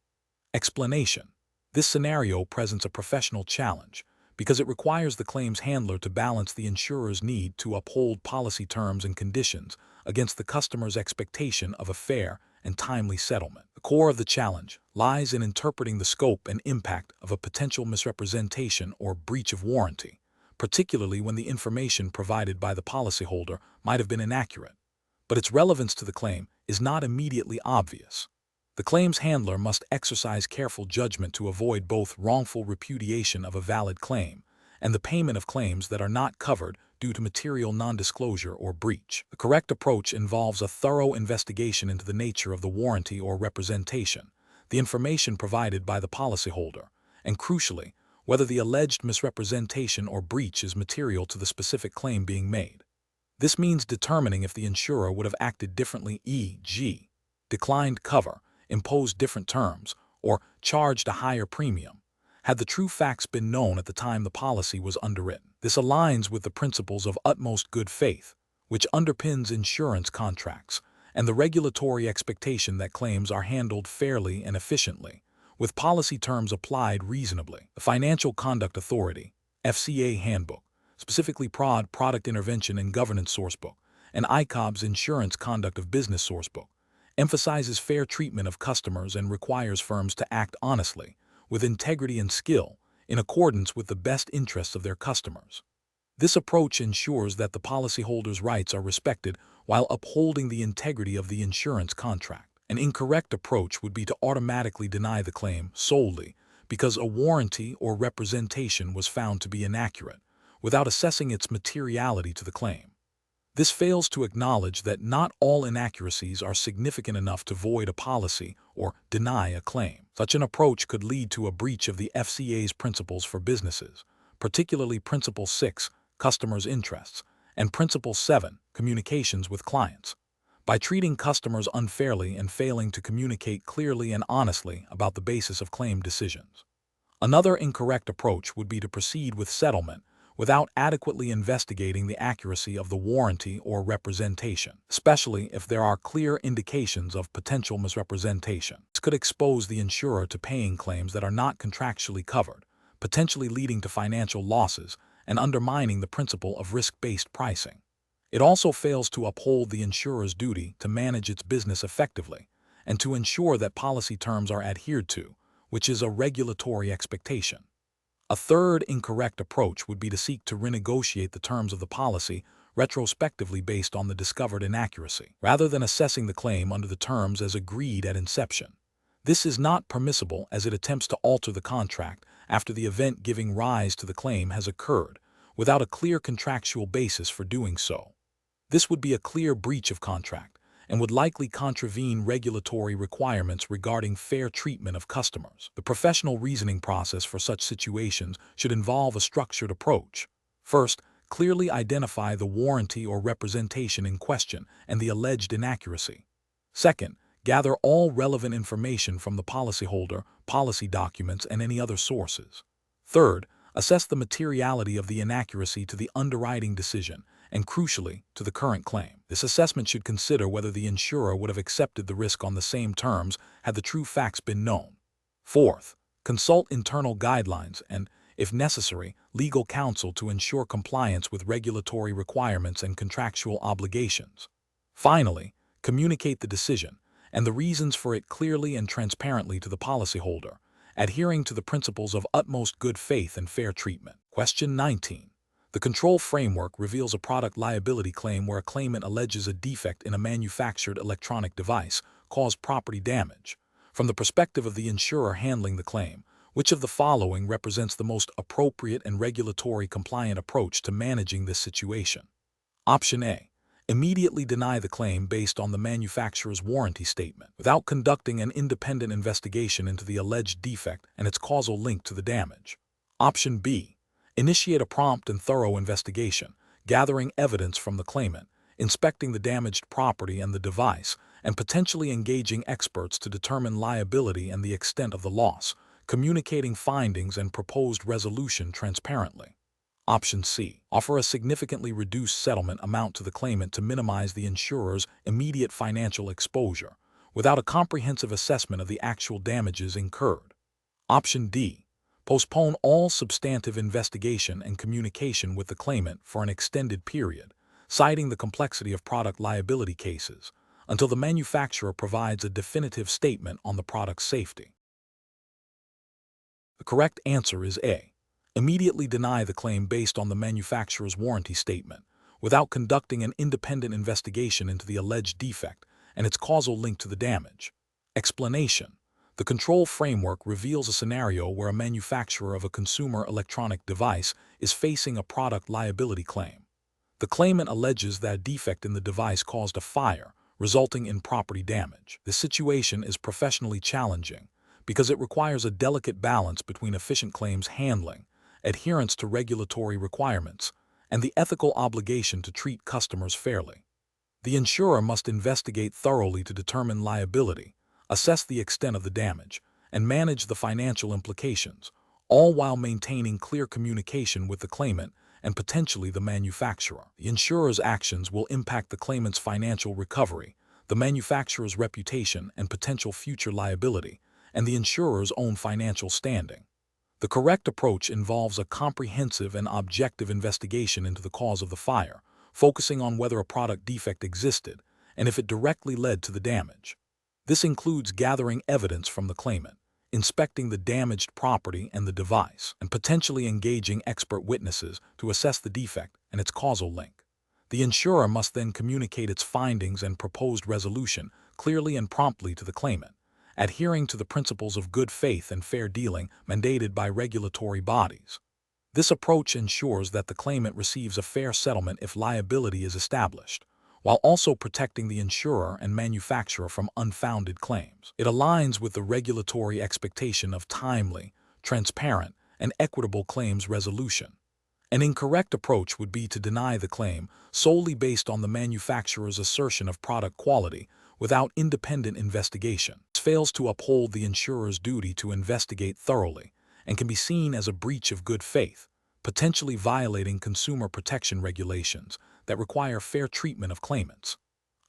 Explanation. This scenario presents a professional challenge because it requires the claims handler to balance the insurer's need to uphold policy terms and conditions against the customer's expectation of a fair and timely settlement. The core of the challenge lies in interpreting the scope and impact of a potential misrepresentation or breach of warranty, particularly when the information provided by the policyholder might have been inaccurate, but its relevance to the claim is not immediately obvious. The claims handler must exercise careful judgment to avoid both wrongful repudiation of a valid claim and the payment of claims that are not covered due to material non-disclosure or breach. The correct approach involves a thorough investigation into the nature of the warranty or representation, the information provided by the policyholder, and crucially, whether the alleged misrepresentation or breach is material to the specific claim being made. This means determining if the insurer would have acted differently, e.g., declined cover, imposed different terms, or charged a higher premium, had the true facts been known at the time the policy was underwritten. This aligns with the principles of utmost good faith, which underpins insurance contracts, and the regulatory expectation that claims are handled fairly and efficiently, with policy terms applied reasonably. The Financial Conduct Authority, FCA Handbook, specifically PROD Product Intervention and Governance Sourcebook, and ICOB's Insurance Conduct of Business Sourcebook, emphasizes fair treatment of customers and requires firms to act honestly, with integrity and skill, in accordance with the best interests of their customers. This approach ensures that the policyholder's rights are respected while upholding the integrity of the insurance contract. An incorrect approach would be to automatically deny the claim solely because a warranty or representation was found to be inaccurate, without assessing its materiality to the claim. This fails to acknowledge that not all inaccuracies are significant enough to void a policy or deny a claim. Such an approach could lead to a breach of the FCA's principles for businesses, particularly Principle 6, Customers' Interests, and Principle 7, Communications with Clients, by treating customers unfairly and failing to communicate clearly and honestly about the basis of claim decisions. Another incorrect approach would be to proceed with settlement without adequately investigating the accuracy of the warranty or representation, especially if there are clear indications of potential misrepresentation. This could expose the insurer to paying claims that are not contractually covered, potentially leading to financial losses and undermining the principle of risk-based pricing. It also fails to uphold the insurer's duty to manage its business effectively and to ensure that policy terms are adhered to, which is a regulatory expectation. A third incorrect approach would be to seek to renegotiate the terms of the policy retrospectively based on the discovered inaccuracy, rather than assessing the claim under the terms as agreed at inception. This is not permissible as it attempts to alter the contract after the event giving rise to the claim has occurred, without a clear contractual basis for doing so. This would be a clear breach of contract and would likely contravene regulatory requirements regarding fair treatment of customers. The professional reasoning process for such situations should involve a structured approach. First, clearly identify the warranty or representation in question and the alleged inaccuracy. Second, gather all relevant information from the policyholder, policy documents, and any other sources. Third, assess the materiality of the inaccuracy to the underwriting decision and, crucially, to the current claim. This assessment should consider whether the insurer would have accepted the risk on the same terms had the true facts been known. Fourth, consult internal guidelines and, if necessary, legal counsel to ensure compliance with regulatory requirements and contractual obligations. Finally, Communicate the decision and the reasons for it clearly and transparently to the policyholder, adhering to the principles of utmost good faith and fair treatment. Question 19. The control framework reveals a product liability claim where a claimant alleges a defect in a manufactured electronic device caused property damage. From the perspective of the insurer handling the claim, which of the following represents the most appropriate and regulatory compliant approach to managing this situation? Option A. Immediately deny the claim based on the manufacturer's warranty statement, without conducting an independent investigation into the alleged defect and its causal link to the damage. Option B. Initiate a prompt and thorough investigation, gathering evidence from the claimant, inspecting the damaged property and the device, and potentially engaging experts to determine liability and the extent of the loss, communicating findings and proposed resolution transparently. Option C. Offer a significantly reduced settlement amount to the claimant to minimize the insurer's immediate financial exposure, without a comprehensive assessment of the actual damages incurred. Option D. Postpone all substantive investigation and communication with the claimant for an extended period, citing the complexity of product liability cases, until the manufacturer provides a definitive statement on the product's safety. The correct answer is A. Immediately deny the claim based on the manufacturer's warranty statement, without conducting an independent investigation into the alleged defect and its causal link to the damage. Explanation. The control framework reveals a scenario where a manufacturer of a consumer electronic device is facing a product liability claim. The claimant alleges that a defect in the device caused a fire, resulting in property damage. This situation is professionally challenging because it requires a delicate balance between efficient claims handling, adherence to regulatory requirements, and the ethical obligation to treat customers fairly. The insurer must investigate thoroughly to determine liability, assess the extent of the damage, and manage the financial implications, all while maintaining clear communication with the claimant and potentially the manufacturer. The insurer's actions will impact the claimant's financial recovery, the manufacturer's reputation and potential future liability, and the insurer's own financial standing. The correct approach involves a comprehensive and objective investigation into the cause of the fire, focusing on whether a product defect existed and if it directly led to the damage. This includes gathering evidence from the claimant, inspecting the damaged property and the device, and potentially engaging expert witnesses to assess the defect and its causal link. The insurer must then communicate its findings and proposed resolution clearly and promptly to the claimant, adhering to the principles of good faith and fair dealing mandated by regulatory bodies. This approach ensures that the claimant receives a fair settlement if liability is established, while also protecting the insurer and manufacturer from unfounded claims. It aligns with the regulatory expectation of timely, transparent, and equitable claims resolution. An incorrect approach would be to deny the claim solely based on the manufacturer's assertion of product quality without independent investigation. This fails to uphold the insurer's duty to investigate thoroughly and can be seen as a breach of good faith, potentially violating consumer protection regulations that require fair treatment of claimants.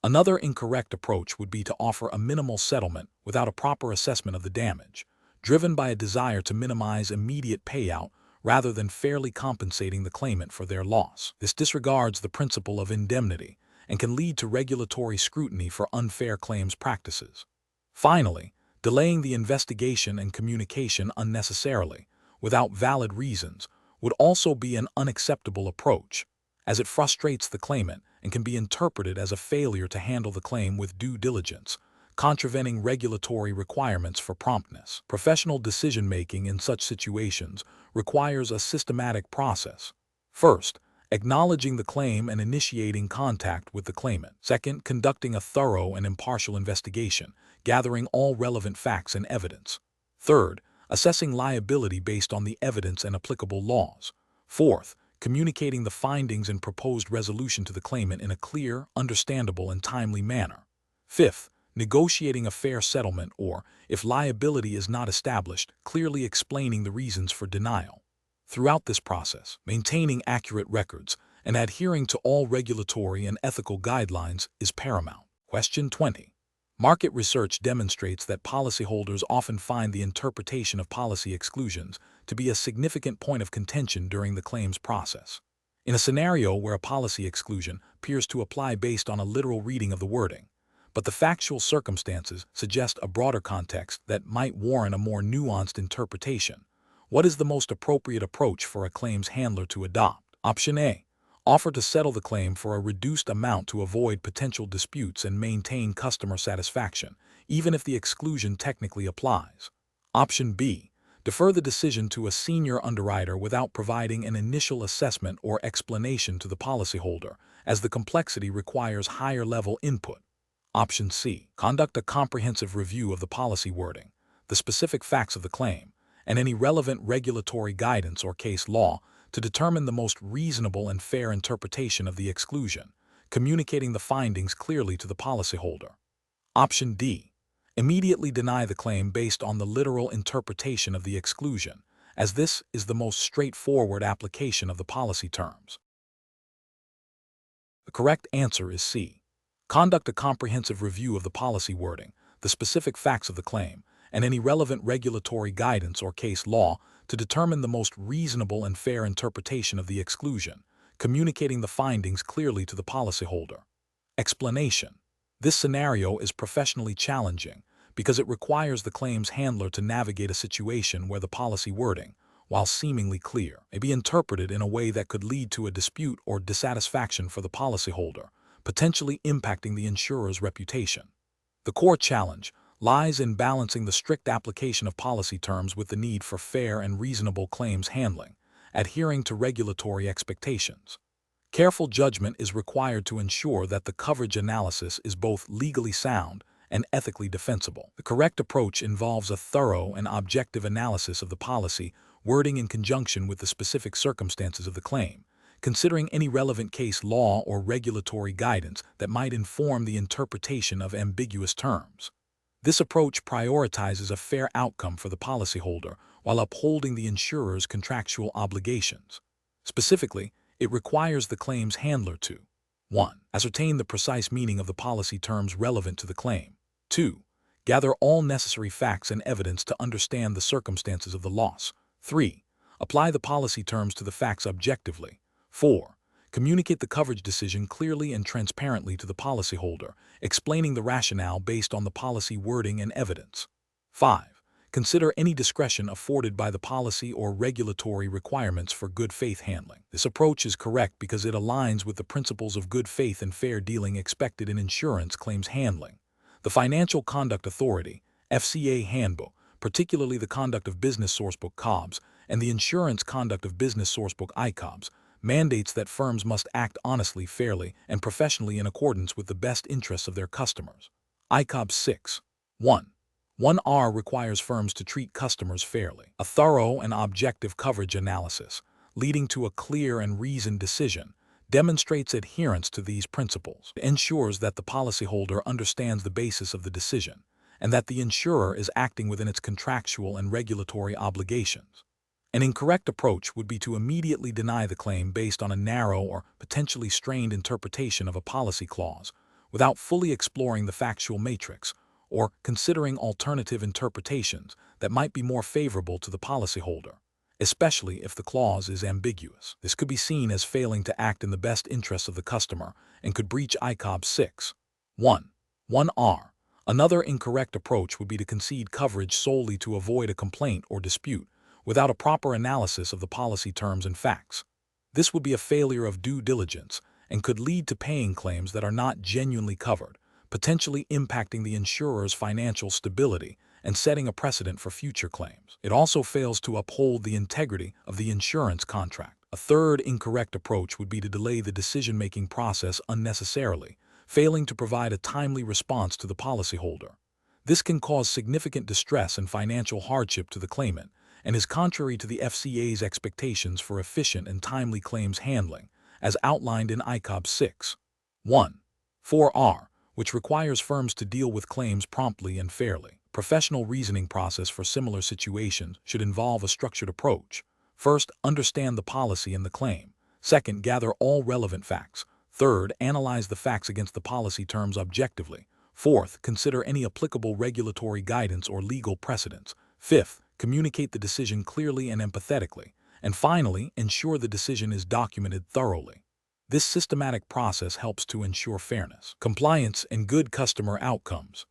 Another incorrect approach would be to offer a minimal settlement without a proper assessment of the damage, driven by a desire to minimize immediate payout rather than fairly compensating the claimant for their loss. This disregards the principle of indemnity and can lead to regulatory scrutiny for unfair claims practices. Finally, delaying the investigation and communication unnecessarily, without valid reasons, would also be an unacceptable approach, as it frustrates the claimant and can be interpreted as a failure to handle the claim with due diligence, contravening regulatory requirements for promptness. Professional decision-making in such situations requires a systematic process. First, acknowledging the claim and initiating contact with the claimant. Second, conducting a thorough and impartial investigation, gathering all relevant facts and evidence. Third, assessing liability based on the evidence and applicable laws. Fourth, communicating the findings and proposed resolution to the claimant in a clear, understandable, and timely manner. Fifth, negotiating a fair settlement or, if liability is not established, clearly explaining the reasons for denial. Throughout this process, maintaining accurate records and adhering to all regulatory and ethical guidelines is paramount. Question 20. Market research demonstrates that policyholders often find the interpretation of policy exclusions to be a significant point of contention during the claims process. In a scenario where a policy exclusion appears to apply based on a literal reading of the wording, but the factual circumstances suggest a broader context that might warrant a more nuanced interpretation. What is the most appropriate approach for a claims handler to adopt? Option A. Offer to settle the claim for a reduced amount to avoid potential disputes and maintain customer satisfaction, even if the exclusion technically applies. Option B. Defer the decision to a senior underwriter without providing an initial assessment or explanation to the policyholder, as the complexity requires higher-level input. Option C. Conduct a comprehensive review of the policy wording, the specific facts of the claim, and any relevant regulatory guidance or case law to determine the most reasonable and fair interpretation of the exclusion, communicating the findings clearly to the policyholder. Option D. Immediately deny the claim based on the literal interpretation of the exclusion, as this is the most straightforward application of the policy terms. The correct answer is C. Conduct a comprehensive review of the policy wording, the specific facts of the claim, and any relevant regulatory guidance or case law to determine the most reasonable and fair interpretation of the exclusion, communicating the findings clearly to the policyholder. Explanation. This scenario is professionally challenging because it requires the claims handler to navigate a situation where the policy wording, while seemingly clear, may be interpreted in a way that could lead to a dispute or dissatisfaction for the policyholder, potentially impacting the insurer's reputation. The core challenge lies in balancing the strict application of policy terms with the need for fair and reasonable claims handling, adhering to regulatory expectations. Careful judgment is required to ensure that the coverage analysis is both legally sound and ethically defensible. The correct approach involves a thorough and objective analysis of the policy wording in conjunction with the specific circumstances of the claim, considering any relevant case law or regulatory guidance that might inform the interpretation of ambiguous terms. This approach prioritizes a fair outcome for the policyholder while upholding the insurer's contractual obligations. Specifically, it requires the claims handler to 1. Ascertain the precise meaning of the policy terms relevant to the claim. 2. Gather all necessary facts and evidence to understand the circumstances of the loss. 3. Apply the policy terms to the facts objectively. 4. Communicate the coverage decision clearly and transparently to the policyholder, explaining the rationale based on the policy wording and evidence. 5. Consider any discretion afforded by the policy or regulatory requirements for good faith handling. This approach is correct because it aligns with the principles of good faith and fair dealing expected in insurance claims handling. The Financial Conduct Authority, FCA Handbook, particularly the Conduct of Business Sourcebook (COBS) and the Insurance Conduct of Business Sourcebook (ICOBS), mandates that firms must act honestly, fairly, and professionally in accordance with the best interests of their customers. ICOBS 6. 1. 1R requires firms to treat customers fairly. A thorough and objective coverage analysis, leading to a clear and reasoned decision, demonstrates adherence to these principles. It ensures that the policyholder understands the basis of the decision, and that the insurer is acting within its contractual and regulatory obligations. An incorrect approach would be to immediately deny the claim based on a narrow or potentially strained interpretation of a policy clause, without fully exploring the factual matrix, or considering alternative interpretations that might be more favorable to the policyholder, especially if the clause is ambiguous. This could be seen as failing to act in the best interests of the customer and could breach ICOBS 6. 1. 1R. Another incorrect approach would be to concede coverage solely to avoid a complaint or dispute, without a proper analysis of the policy terms and facts. This would be a failure of due diligence and could lead to paying claims that are not genuinely covered, potentially impacting the insurer's financial stability and setting a precedent for future claims. It also fails to uphold the integrity of the insurance contract. A third incorrect approach would be to delay the decision-making process unnecessarily, failing to provide a timely response to the policyholder. This can cause significant distress and financial hardship to the claimant, and is contrary to the FCA's expectations for efficient and timely claims handling, as outlined in ICOBS 6. 1. 4R, which requires firms to deal with claims promptly and fairly. Professional reasoning process for similar situations should involve a structured approach. First, understand the policy and the claim. Second, gather all relevant facts. Third, analyze the facts against the policy terms objectively. Fourth, consider any applicable regulatory guidance or legal precedents. Fifth, communicate the decision clearly and empathetically. And finally, ensure the decision is documented thoroughly. This systematic process helps to ensure fairness, compliance, and good customer outcomes.